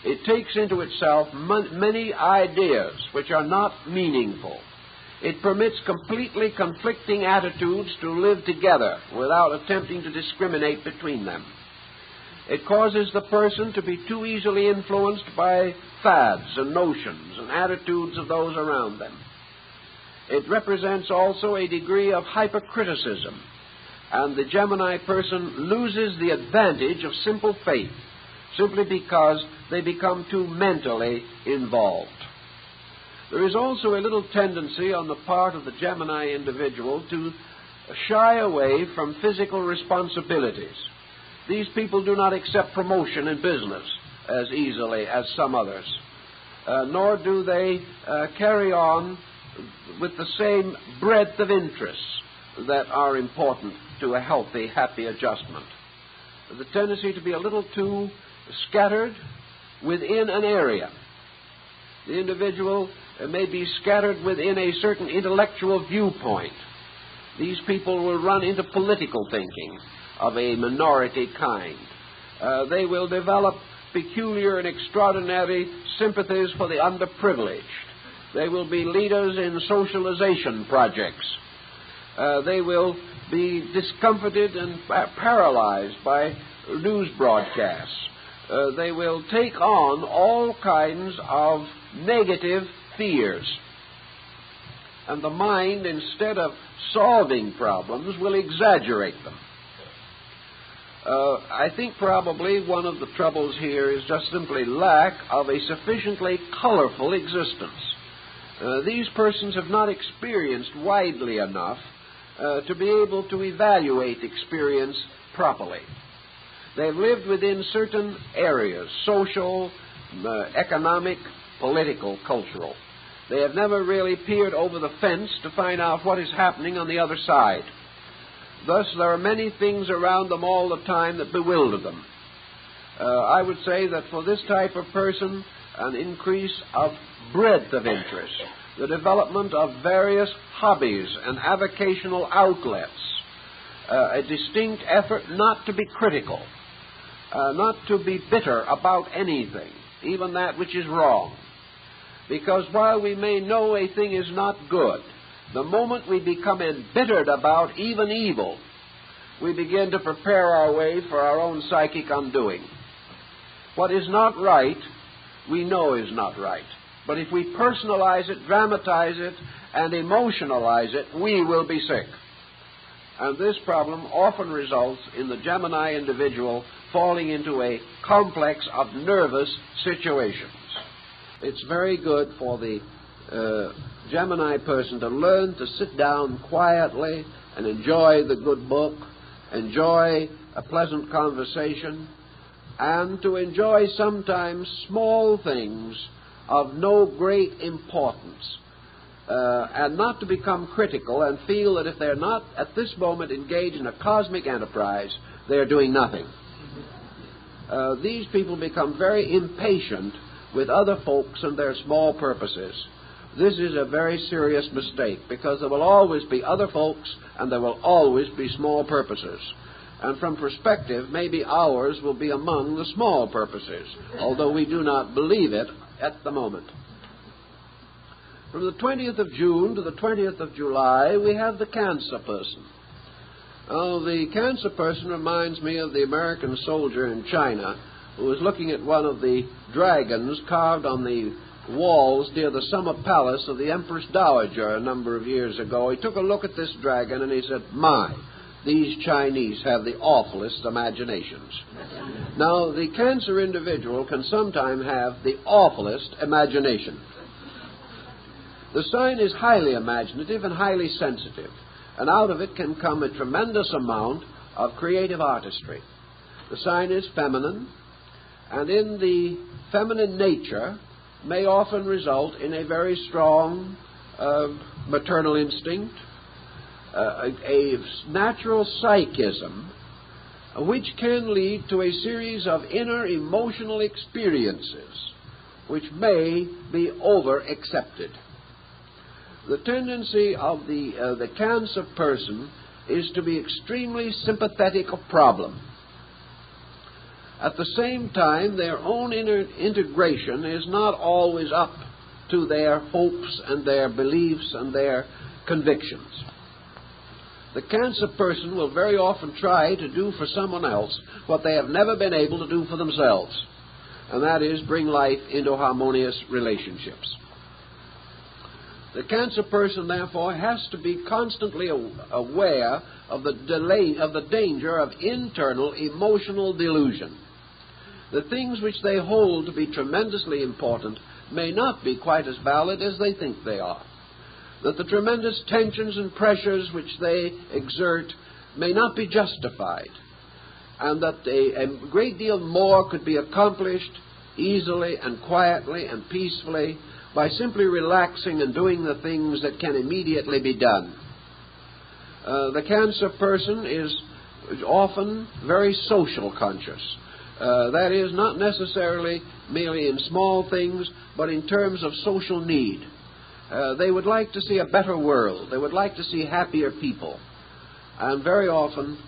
It takes into itself many ideas which are not meaningful. It permits completely conflicting attitudes to live together without attempting to discriminate between them. It causes the person to be too easily influenced by fads and notions and attitudes of those around them. It represents also a degree of hypercriticism, and the Gemini person loses the advantage of simple faith simply because they become too mentally involved. There is also a little tendency on the part of the Gemini individual to shy away from physical responsibilities. These people do not accept promotion in business as easily as some others, nor do they carry on with the same breadth of interests that are important to a healthy, happy adjustment. The tendency to be a little too scattered within an area. The individual may be scattered within a certain intellectual viewpoint. These people will run into political thinking of a minority kind. They will develop peculiar and extraordinary sympathies for the underprivileged. They will be leaders in socialization projects. They will be discomforted and paralyzed by news broadcasts. They will take on all kinds of negative fears. And the mind, instead of solving problems, will exaggerate them. I think probably one of the troubles here is just simply lack of a sufficiently colorful existence. These persons have not experienced widely enough to be able to evaluate experience properly. They've lived within certain areas, social, economic, political, cultural. They have never really peered over the fence to find out what is happening on the other side. Thus, there are many things around them all the time that bewilder them. I would say that for this type of person, an increase of breadth of interest, the development of various hobbies and avocational outlets, a distinct effort not to be critical, not to be bitter about anything, even that which is wrong. Because while we may know a thing is not good, the moment we become embittered about even evil, we begin to prepare our way for our own psychic undoing. What is not right, we know is not right. But if we personalize it, dramatize it, and emotionalize it, we will be sick. And this problem often results in the Gemini individual falling into a complex of nervous situations. It's very good for the Gemini person to learn to sit down quietly and enjoy the good book, enjoy a pleasant conversation, and to enjoy sometimes small things of no great importance, and not to become critical and feel that if they're not at this moment engaged in a cosmic enterprise, they're doing nothing. These people become very impatient with other folks and their small purposes. This is a very serious mistake, because there will always be other folks and there will always be small purposes. And from perspective, maybe ours will be among the small purposes, although we do not believe it at the moment. From the 20th of June to the 20th of July, we have the Cancer person. The Cancer person reminds me of the American soldier in China who was looking at one of the dragons carved on the walls near the summer palace of the Empress Dowager a number of years ago. He took a look at this dragon and he said, "My, these Chinese have the awfulest imaginations." Now, the Cancer individual can sometimes have the awfulest imagination. The sign is highly imaginative and highly sensitive, and out of it can come a tremendous amount of creative artistry. The sign is feminine, and in the feminine nature may often result in a very strong maternal instinct, a natural psychism, which can lead to a series of inner emotional experiences which may be over-accepted. The tendency of the Cancer person is to be extremely sympathetic of problem. At the same time, their own inner integration is not always up to their hopes and their beliefs and their convictions. The Cancer person will very often try to do for someone else what they have never been able to do for themselves, and that is bring life into harmonious relationships. The Cancer person, therefore, has to be constantly aware of the danger of internal emotional delusion. The things which they hold to be tremendously important may not be quite as valid as they think they are. That the tremendous tensions and pressures which they exert may not be justified, and that a great deal more could be accomplished easily and quietly and peacefully by simply relaxing and doing the things that can immediately be done. The Cancer person is often very social conscious. That is, not necessarily merely in small things, but in terms of social need. They would like to see a better world. They would like to see happier people. And very often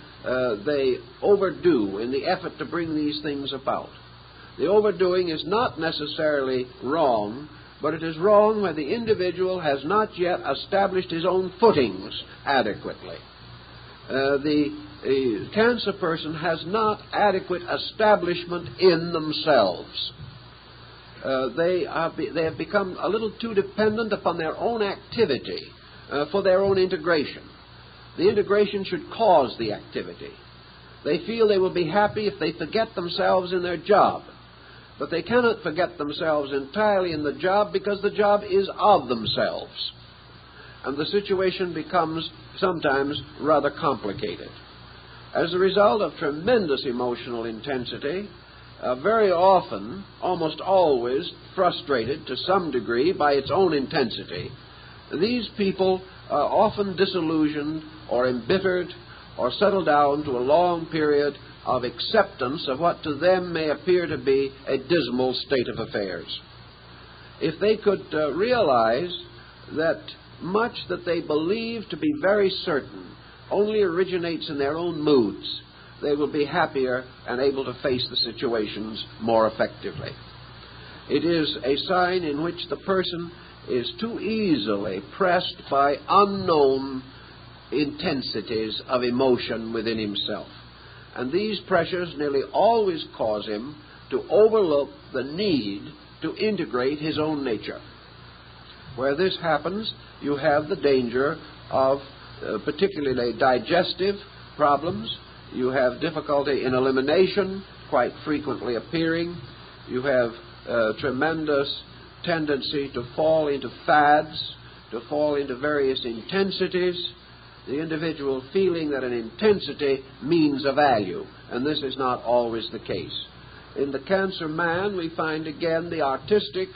they overdo in the effort to bring these things about. The overdoing is not necessarily wrong, but it is wrong when the individual has not yet established his own footings adequately. The Cancer person has not adequate establishment in themselves. They have become a little too dependent upon their own activity for their own integration. The integration should cause the activity. They feel they will be happy if they forget themselves in their job. But they cannot forget themselves entirely in the job because the job is of themselves. And the situation becomes sometimes rather complicated. As a result of tremendous emotional intensity, very often, almost always, frustrated to some degree by its own intensity, these people are often disillusioned or embittered or settle down to a long period of acceptance of what to them may appear to be a dismal state of affairs. If they could realize that much that they believe to be very certain only originates in their own moods, they will be happier and able to face the situations more effectively. It is a sign in which the person is too easily pressed by unknown intensities of emotion within himself. And these pressures nearly always cause him to overlook the need to integrate his own nature. Where this happens, you have the danger of particularly digestive problems. You have difficulty in elimination, quite frequently appearing. You have tremendous tendency to fall into fads, to fall into various intensities, the individual feeling that an intensity means a value, and this is not always the case. In the Cancer man, we find again the artistic,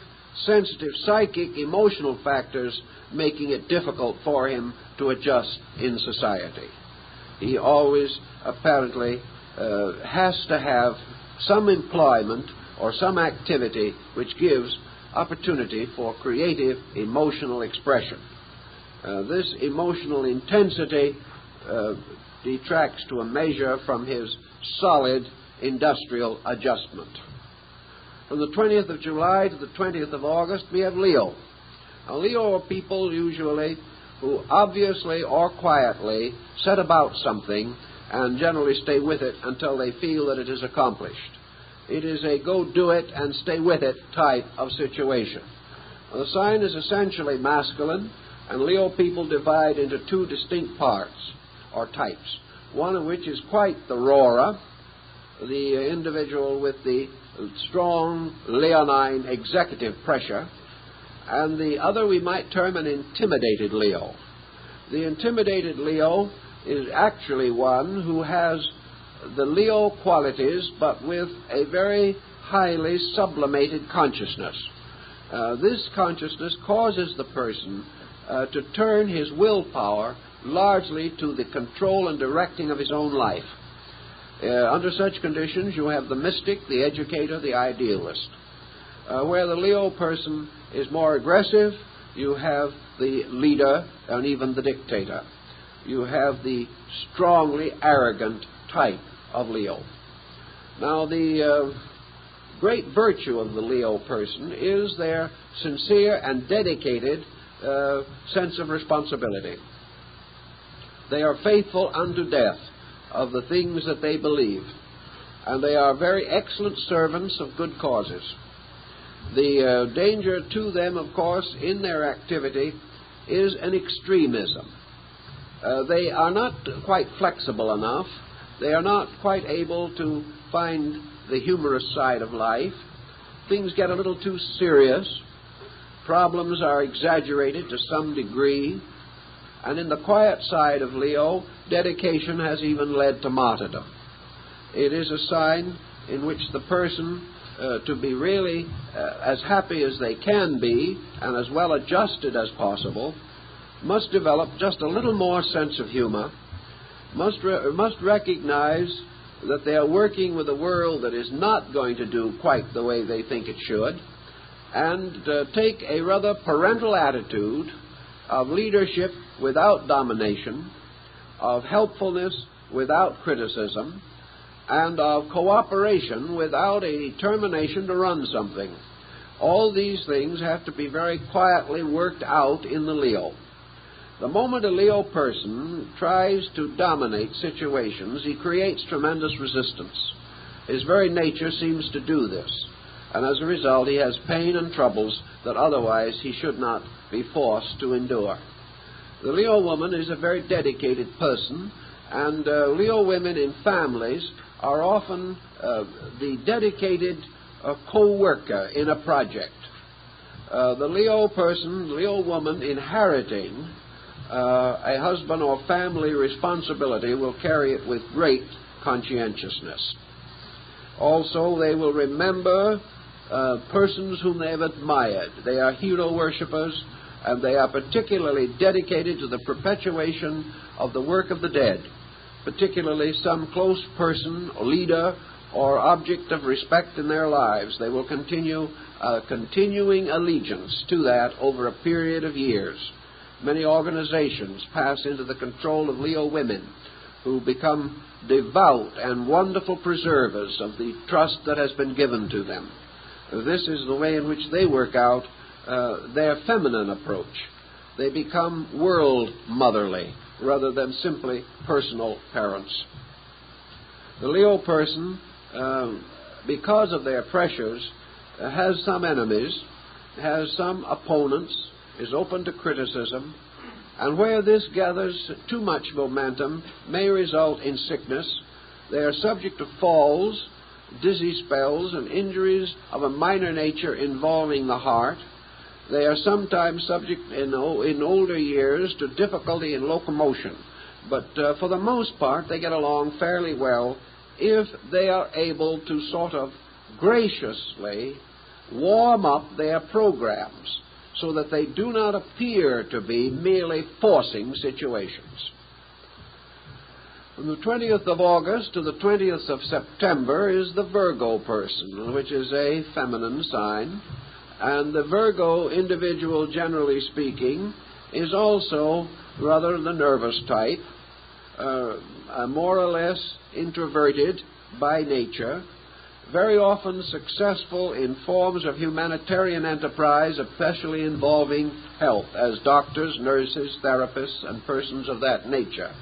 sensitive, psychic, emotional factors making it difficult for him to adjust in society. He always apparently has to have some employment or some activity which gives opportunity for creative emotional expression. This emotional intensity detracts to a measure from his solid industrial adjustment. From the 20th of July to the 20th of August, we have Leo. Now, Leo are people usually who obviously or quietly set about something and generally stay with it until they feel that it is accomplished. It is a go do it and stay with it type of situation. Now, the sign is essentially masculine, and Leo people divide into two distinct parts or types, one of which is quite the roarer, the individual with the strong leonine executive pressure, and the other we might term an intimidated Leo. The intimidated Leo is actually one who has the Leo qualities but with a very highly sublimated consciousness. This consciousness causes the person to turn his willpower largely to the control and directing of his own life. Under such conditions, you have the mystic, the educator, the idealist. Where the Leo person is more aggressive, you have the leader and even the dictator. You have the strongly arrogant type of Leo. Now, the great virtue of the Leo person is their sincere and dedicated sense of responsibility. They are faithful unto death of the things that they believe, and they are very excellent servants of good causes. The danger to them, of course, in their activity is an extremism. They are not quite flexible enough. They are not quite able to find the humorous side of life. Things get a little too serious. Problems are exaggerated to some degree. And in the quiet side of Leo, dedication has even led to martyrdom. It is a sign in which the person, to be really as happy as they can be and as well adjusted as possible, must develop just a little more sense of humor, must recognize that they are working with a world that is not going to do quite the way they think it should, and take a rather parental attitude of leadership without domination, of helpfulness without criticism, and of cooperation without a determination to run something. All these things have to be very quietly worked out in the Leo. The moment a Leo person tries to dominate situations, he creates tremendous resistance. His very nature seems to do this, and as a result he has pain and troubles that otherwise he should not be forced to endure. The Leo woman is a very dedicated person, and Leo women in families are often the dedicated co-worker in a project. The Leo person, Leo woman inheriting a husband or family responsibility will carry it with great conscientiousness. Also, they will remember persons whom they have admired. They are hero worshippers, and they are particularly dedicated to the perpetuation of the work of the dead, particularly some close person, leader, or object of respect in their lives. They will continue continuing allegiance to that over a period of years. Many organizations pass into the control of Leo women who become devout and wonderful preservers of the trust that has been given to them. This is the way in which they work out their feminine approach. They become world motherly rather than simply personal parents. The Leo person, because of their pressures, has some enemies, has some opponents, is open to criticism, and where this gathers too much momentum may result in sickness. They are subject to falls, dizzy spells, and injuries of a minor nature involving the heart. They are sometimes subject in older years to difficulty in locomotion, but for the most part they get along fairly well if they are able to sort of graciously warm up their programs so that they do not appear to be merely forcing situations. From the 20th of August to the 20th of September is the Virgo person, which is a feminine sign. And the Virgo individual, generally speaking, is also rather the nervous type, more or less introverted by nature, very often successful in forms of humanitarian enterprise, especially involving health, as doctors, nurses, therapists, and persons of that nature.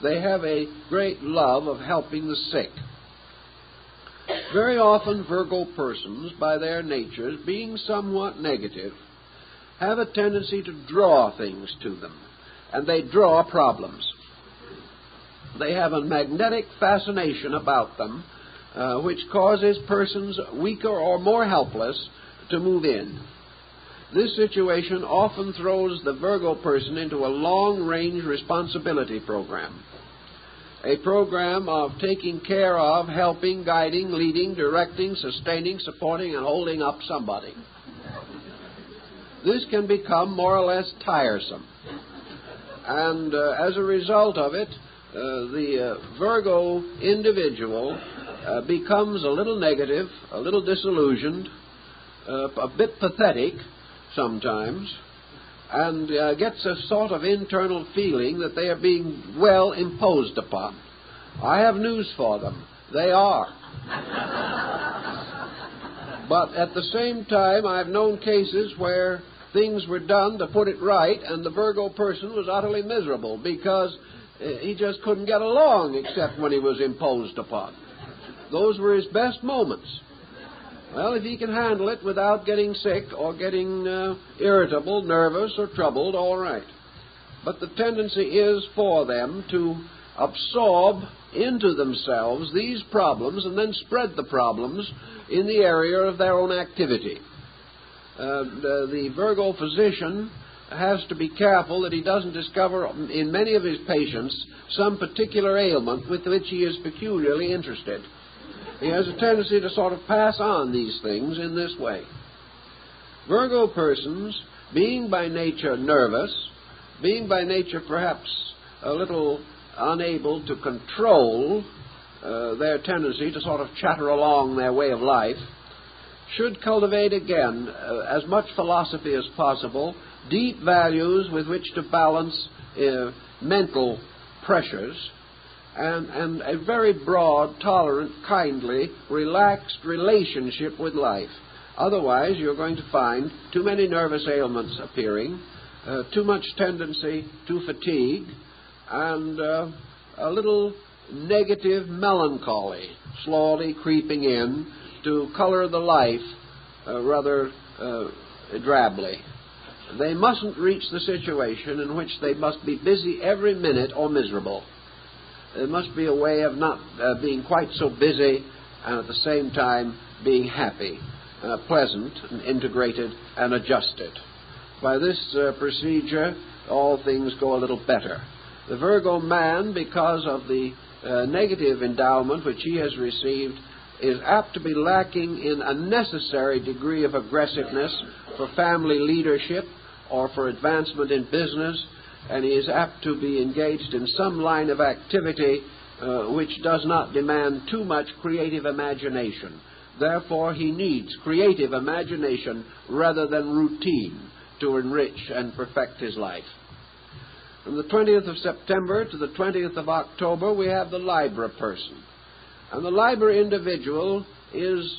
They have a great love of helping the sick. Very often Virgo persons, by their natures, being somewhat negative, have a tendency to draw things to them, and they draw problems. They have a magnetic fascination about them, which causes persons weaker or more helpless to move in. This situation often throws the Virgo person into a long-range responsibility program. A program of taking care of, helping, guiding, leading, directing, sustaining, supporting, and holding up somebody. This can become more or less tiresome. And as a result of it, the Virgo individual becomes a little negative, a little disillusioned, a bit pathetic sometimes, and gets a sort of internal feeling that they are being well imposed upon. I have news for them. They are. But at the same time, I've known cases where things were done to put it right, and the Virgo person was utterly miserable because he just couldn't get along except when he was imposed upon. Those were his best moments. Well, if he can handle it without getting sick or getting irritable, nervous, or troubled, all right. but the tendency is for them to absorb into themselves these problems and then spread the problems in the area of their own activity. The Virgo physician has to be careful that he doesn't discover in many of his patients some particular ailment with which he is peculiarly interested. He has a tendency to sort of pass on these things in this way. Virgo persons, being by nature nervous, being by nature perhaps a little unable to control their tendency to sort of chatter along their way of life, should cultivate again as much philosophy as possible, deep values with which to balance mental pressures, and a very broad, tolerant, kindly, relaxed relationship with life. Otherwise, you're going to find too many nervous ailments appearing, too much tendency to fatigue, and a little negative melancholy slowly creeping in to color the life rather drably. They mustn't reach the situation in which they must be busy every minute or miserable. There must be a way of not being quite so busy and at the same time being happy, pleasant and integrated and adjusted. By this procedure, all things go a little better. The Virgo man, because of the negative endowment which he has received, is apt to be lacking in a necessary degree of aggressiveness for family leadership or for advancement in business, and he is apt to be engaged in some line of activity which does not demand too much creative imagination. Therefore, he needs creative imagination rather than routine to enrich and perfect his life. From the 20th of September to the 20th of October, we have the Libra person. And the Libra individual is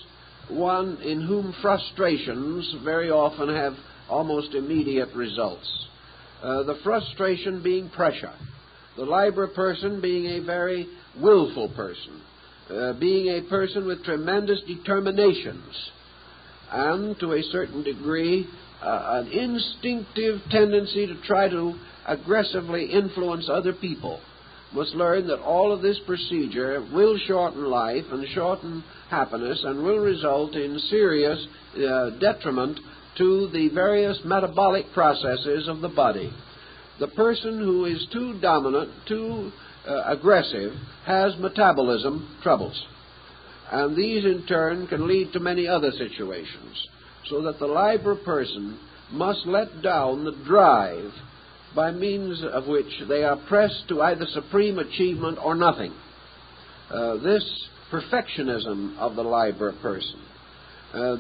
one in whom frustrations very often have almost immediate results. The frustration being pressure. The Libra person being a very willful person, being a person with tremendous determinations, and to a certain degree an instinctive tendency to try to aggressively influence other people, must learn that all of this procedure will shorten life and shorten happiness and will result in serious detriment to the various metabolic processes of the body. The person who is too dominant, too aggressive, has metabolism troubles. And these in turn can lead to many other situations. So that the Libra person must let down the drive by means of which they are pressed to either supreme achievement or nothing. This perfectionism of the Libra person,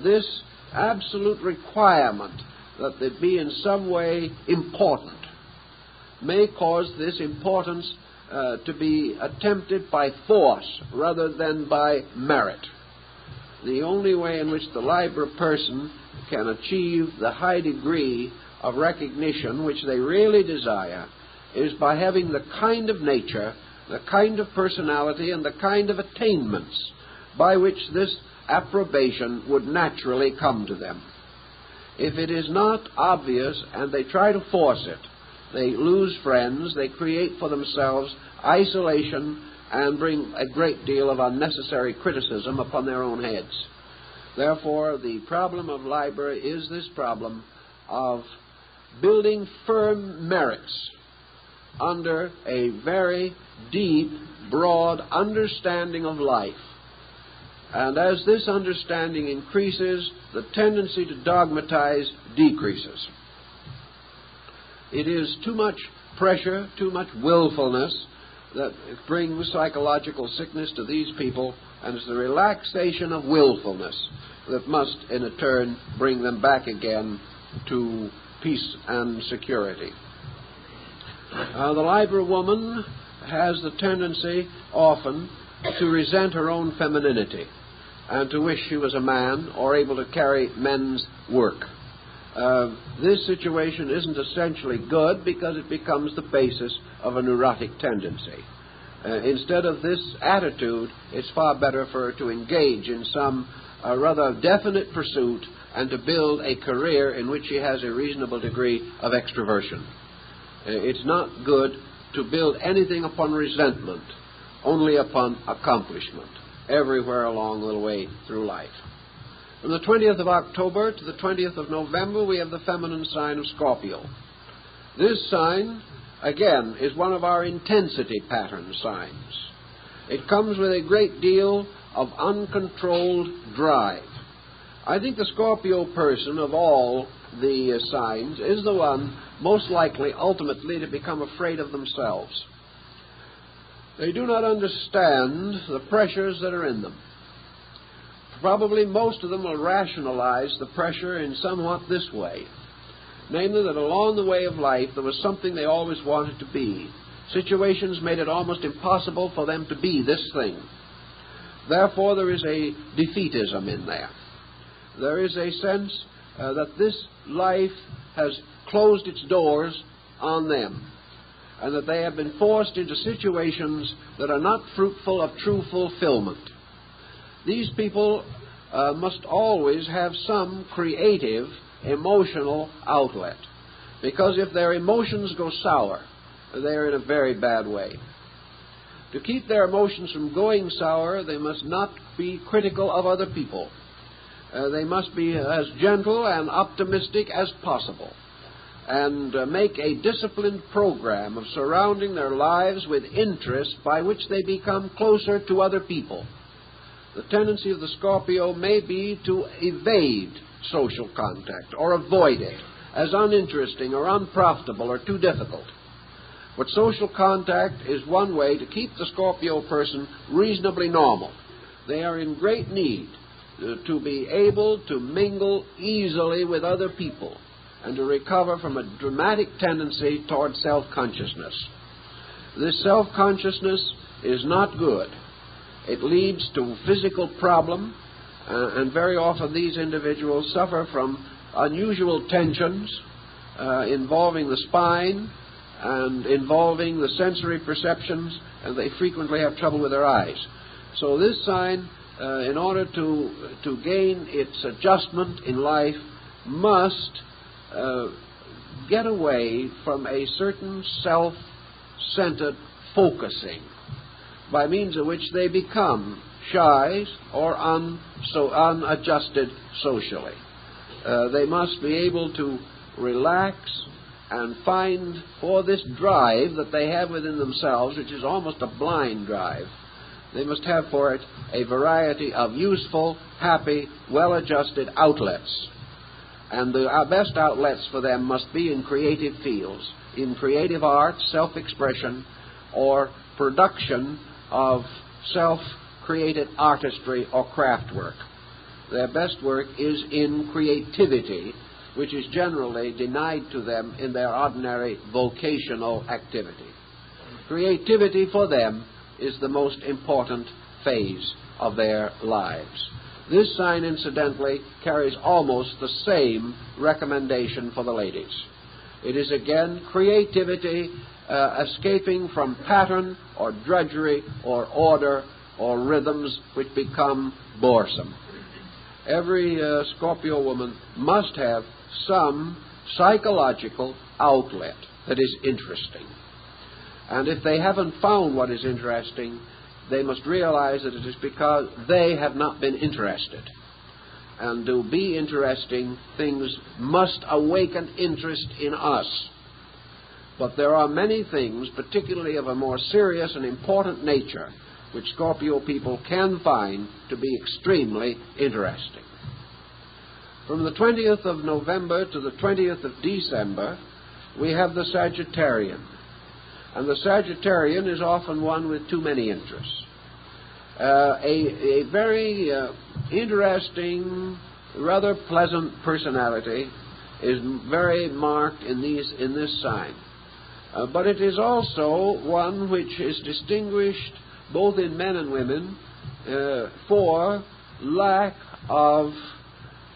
this absolute requirement that they be in some way important, may cause this importance to be attempted by force rather than by merit. The only way in which the Libra person can achieve the high degree of recognition which they really desire is by having the kind of nature, the kind of personality, and the kind of attainments by which this approbation would naturally come to them. If it is not obvious and they try to force it, they lose friends, they create for themselves isolation, and bring a great deal of unnecessary criticism upon their own heads. Therefore, the problem of Libra is this problem of building firm merits under a very deep, broad understanding of life. And as this understanding increases, the tendency to dogmatize decreases. It is too much pressure, too much willfulness that brings psychological sickness to these people, and it's the relaxation of willfulness that must, in a turn, bring them back again to peace and security. The Libra woman has the tendency often to resent her own femininity and to wish she was a man or able to carry men's work. This situation isn't essentially good because it becomes the basis of a neurotic tendency. Instead of this attitude, it's far better for her to engage in some rather definite pursuit and to build a career in which she has a reasonable degree of extroversion. It's not good to build anything upon resentment, only upon accomplishment, everywhere along the way through life. From the 20th of October to the 20th of November, we have the feminine sign of Scorpio. This sign, again, is one of our intensity pattern signs. It comes with a great deal of uncontrolled drive. I think the Scorpio person of all the signs is the one most likely ultimately to become afraid of themselves. They do not understand the pressures that are in them. Probably most of them will rationalize the pressure in somewhat this way. Namely, that along the way of life there was something they always wanted to be. Situations made it almost impossible for them to be this thing. Therefore, there is a defeatism in there. There is a sense that this life has closed its doors on them, and that they have been forced into situations that are not fruitful of true fulfillment. These people must always have some creative, emotional outlet, because if their emotions go sour, they're in a very bad way. To keep their emotions from going sour, they must not be critical of other people. They must be as gentle and optimistic as possible, and make a disciplined program of surrounding their lives with interest by which they become closer to other people. The tendency of the Scorpio may be to evade social contact or avoid it as uninteresting or unprofitable or too difficult. But social contact is one way to keep the Scorpio person reasonably normal. They are in great need to be able to mingle easily with other people and to recover from a dramatic tendency toward self-consciousness. This self-consciousness is not good. It leads to physical problem, and very often these individuals suffer from unusual tensions involving the spine and involving the sensory perceptions, and they frequently have trouble with their eyes. So this sign, in order to gain its adjustment in life, must get away from a certain self-centered focusing, by means of which they become shy or unadjusted socially. They must be able to relax and find for this drive that they have within themselves, which is almost a blind drive, they must have for it a variety of useful, happy, well-adjusted outlets. And the best outlets for them must be in creative fields, in creative art, self-expression, or production of self-created artistry or craft work. Their best work is in creativity, which is generally denied to them in their ordinary vocational activity. Creativity for them is the most important phase of their lives. This sign, incidentally, carries almost the same recommendation for the ladies. It is again creativity, escaping from pattern or drudgery or order or rhythms which become boresome. Every Scorpio woman must have some psychological outlet that is interesting. And if they haven't found what is interesting, they must realize that it is because they have not been interested. And to be interesting, things must awaken interest in us. But there are many things, particularly of a more serious and important nature, which Scorpio people can find to be extremely interesting. From the 20th of November to the 20th of December, we have the Sagittarian. And the Sagittarian is often one with too many interests. A very interesting, rather pleasant personality is very marked in this sign. But it is also one which is distinguished both in men and women for lack of,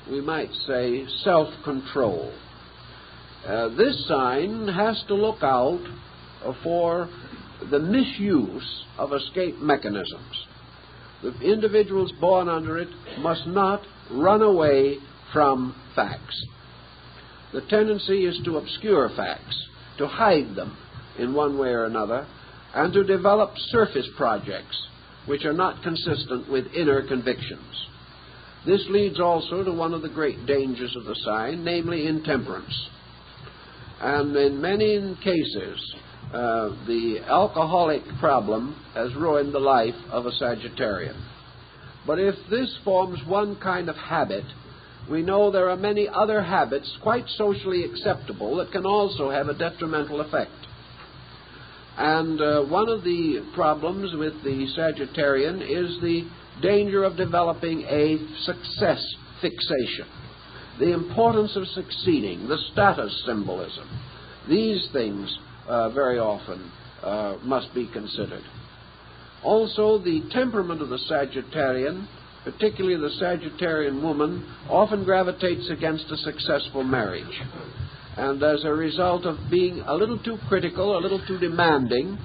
we might say, self-control. This sign has to look out for the misuse of escape mechanisms. The individuals born under it must not run away from facts. The tendency is to obscure facts, to hide them in one way or another, and to develop surface projects which are not consistent with inner convictions. This leads also to one of the great dangers of the sign, namely intemperance. And in many cases, the alcoholic problem has ruined the life of a Sagittarian. But if this forms one kind of habit, we know there are many other habits quite socially acceptable that can also have a detrimental effect. And one of the problems with the Sagittarian is the danger of developing a success fixation. The importance of succeeding, the status symbolism. These things very often must be considered. Also, the temperament of the Sagittarian, particularly the Sagittarian woman, often gravitates against a successful marriage. And as a result of being a little too critical, a little too demanding,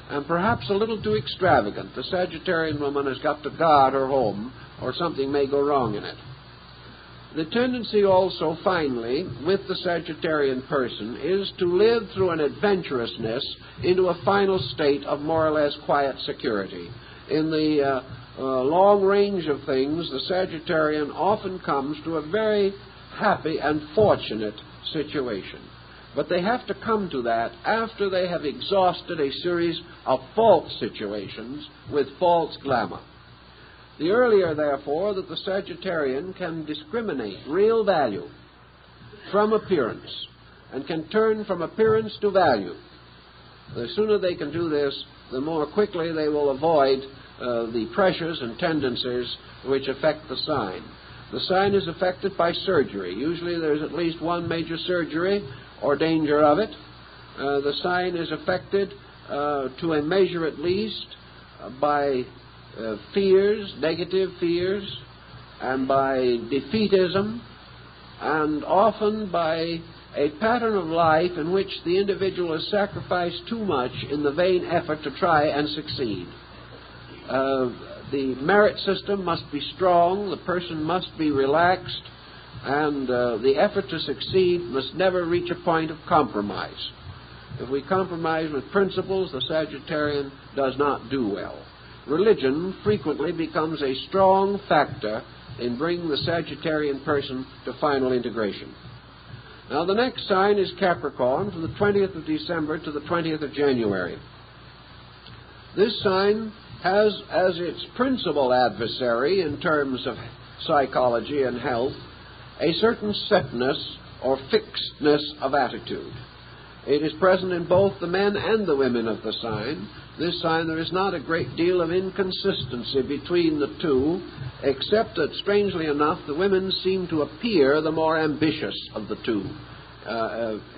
and perhaps a little too extravagant, the Sagittarian woman has got to guard her home, or something may go wrong in it. The tendency also, finally, with the Sagittarian person is to live through an adventurousness into a final state of more or less quiet security. In the long range of things, the Sagittarian often comes to a very happy and fortunate situation. But they have to come to that after they have exhausted a series of false situations with false glamour. The earlier, therefore, that the Sagittarian can discriminate real value from appearance and can turn from appearance to value, the sooner they can do this, the more quickly they will avoid the pressures and tendencies which affect the sign. The sign is affected by surgery. Usually there's at least one major surgery or danger of it. The sign is affected to a measure at least by fears, negative fears, and by defeatism, and often by a pattern of life in which the individual has sacrificed too much in the vain effort to try and succeed. The merit system must be strong, the person must be relaxed, and the effort to succeed must never reach a point of compromise. If we compromise with principles, the Sagittarian does not do well. Religion frequently becomes a strong factor in bringing the Sagittarian person to final integration. Now, the next sign is Capricorn, from the 20th of December to the 20th of January. This sign has as its principal adversary in terms of psychology and health a certain setness or fixedness of attitude. It is present in both the men and the women of the sign. This sign, there is not a great deal of inconsistency between the two, except that, strangely enough, the women seem to appear the more ambitious of the two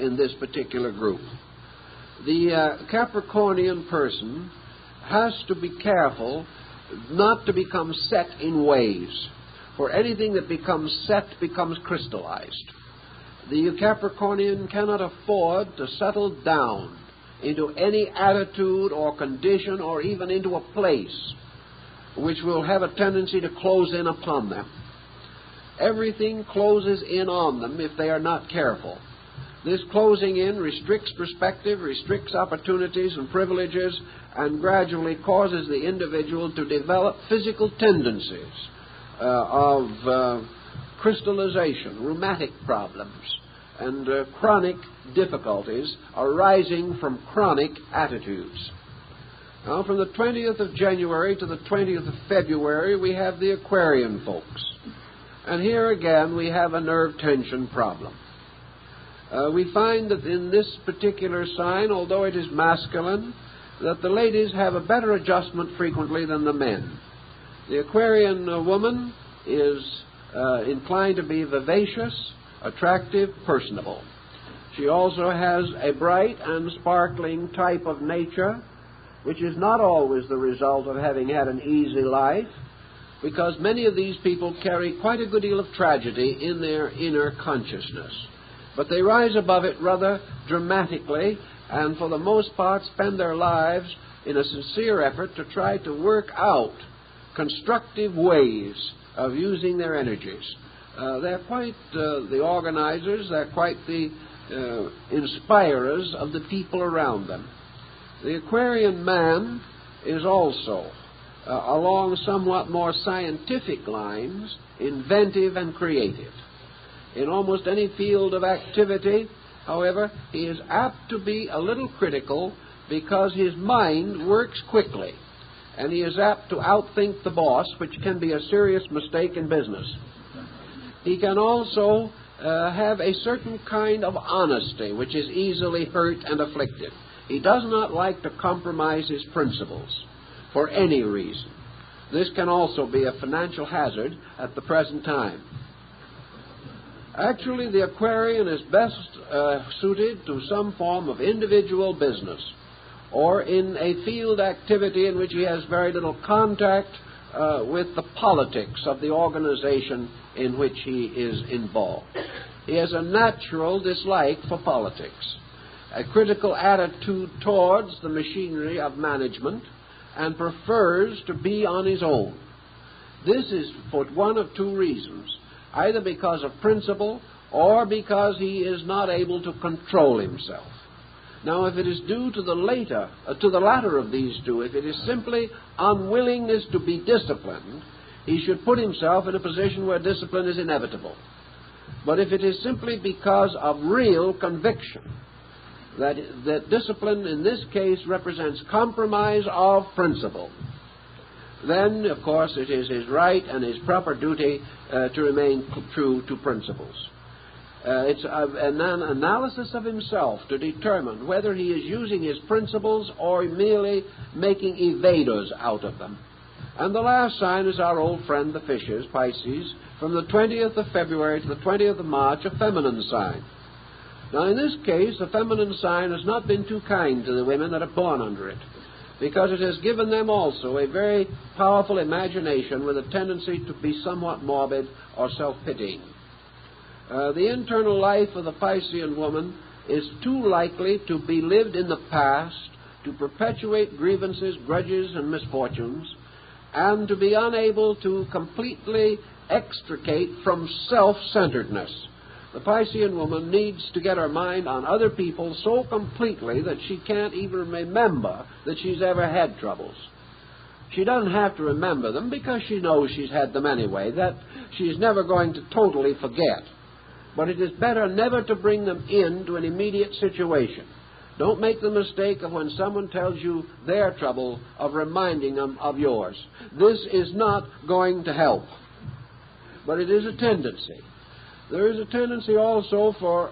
in this particular group. The Capricornian person has to be careful not to become set in ways, for anything that becomes set becomes crystallized. The Capricornian cannot afford to settle down into any attitude or condition or even into a place which will have a tendency to close in upon them. Everything closes in on them if they are not careful. This closing in restricts perspective, restricts opportunities and privileges, and gradually causes the individual to develop physical tendencies of crystallization, rheumatic problems, and chronic difficulties arising from chronic attitudes. Now, from the 20th of January to the 20th of February, we have the Aquarian folks. And here again, we have a nerve tension problem. We find that in this particular sign, although it is masculine, that the ladies have a better adjustment frequently than the men. The Aquarian woman is inclined to be vivacious, attractive, personable. She also has a bright and sparkling type of nature, which is not always the result of having had an easy life, because many of these people carry quite a good deal of tragedy in their inner consciousness. But they rise above it rather dramatically, and for the most part spend their lives in a sincere effort to try to work out constructive ways of using their energies. They're quite the organizers, they're quite the inspirers of the people around them. The Aquarian man is also, along somewhat more scientific lines, inventive and creative. In almost any field of activity, however, he is apt to be a little critical because his mind works quickly, and he is apt to outthink the boss, which can be a serious mistake in business. He can also have a certain kind of honesty, which is easily hurt and afflicted. He does not like to compromise his principles for any reason. This can also be a financial hazard at the present time. Actually, the Aquarian is best suited to some form of individual business, or in a field activity in which he has very little contact with the politics of the organization in which he is involved. He has a natural dislike for politics, a critical attitude towards the machinery of management, and prefers to be on his own. This is for one of two reasons, either because of principle or because he is not able to control himself. Now, if it is due to the latter of these two, if it is simply unwillingness to be disciplined, he should put himself in a position where discipline is inevitable. But if it is simply because of real conviction, that discipline in this case represents compromise of principle, then, of course, it is his right and his proper duty to remain true to principles. It's an analysis of himself to determine whether he is using his principles or merely making evaders out of them. And the last sign is our old friend, the fishes, Pisces, from the 20th of February to the 20th of March, a feminine sign. Now, in this case, the feminine sign has not been too kind to the women that are born under it, because it has given them also a very powerful imagination with a tendency to be somewhat morbid or self-pitying. The internal life of the Piscean woman is too likely to be lived in the past, to perpetuate grievances, grudges, and misfortunes, and to be unable to completely extricate from self-centeredness. The Piscean woman needs to get her mind on other people so completely that she can't even remember that she's ever had troubles. She doesn't have to remember them because she knows she's had them anyway, that she's never going to totally forget. But it is better never to bring them into an immediate situation. Don't make the mistake of when someone tells you their trouble of reminding them of yours. This is not going to help. But it is a tendency. There is a tendency also for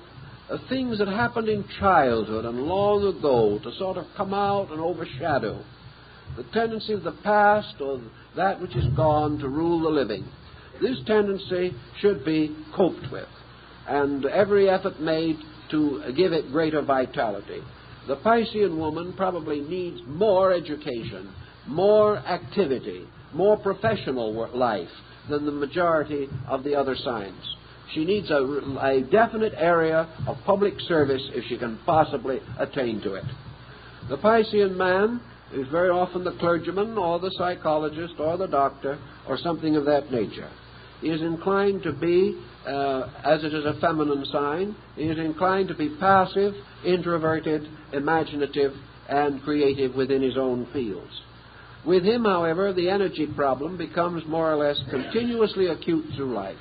things that happened in childhood and long ago to sort of come out and overshadow. The tendency of the past or that which is gone to rule the living. This tendency should be coped with, and every effort made to give it greater vitality. The Piscean woman probably needs more education, more activity, more professional life than the majority of the other signs. She needs a definite area of public service if she can possibly attain to it. The Piscean man is very often the clergyman or the psychologist or the doctor or something of that nature. He is inclined to be, as it is a feminine sign, he is inclined to be passive, introverted, imaginative, and creative within his own fields. With him, however, the energy problem becomes more or less continuously acute through life.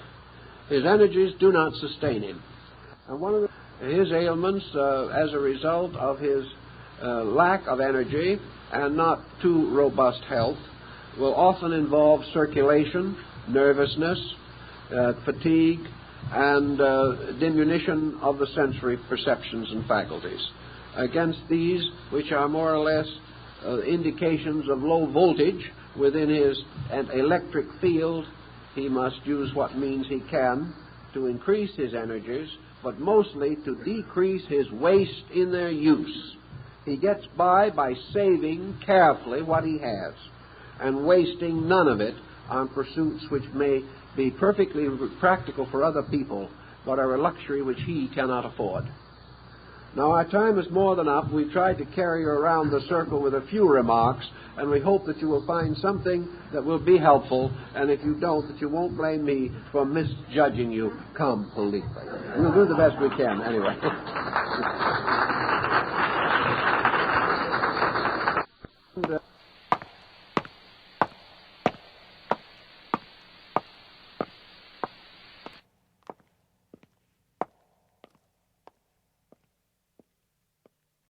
His energies do not sustain him. And one of his ailments, as a result of his lack of energy and not too robust health, will often involve circulation, nervousness, fatigue, and diminution of the sensory perceptions and faculties. Against these, which are more or less indications of low voltage within his electric field, he must use what means he can to increase his energies, but mostly to decrease his waste in their use. He gets by saving carefully what he has and wasting none of it on pursuits which may be perfectly practical for other people, but are a luxury which he cannot afford. Now, our time is more than up. We've tried to carry you around the circle with a few remarks, and we hope that you will find something that will be helpful, and if you don't, that you won't blame me for misjudging you completely. We'll do the best we can, anyway.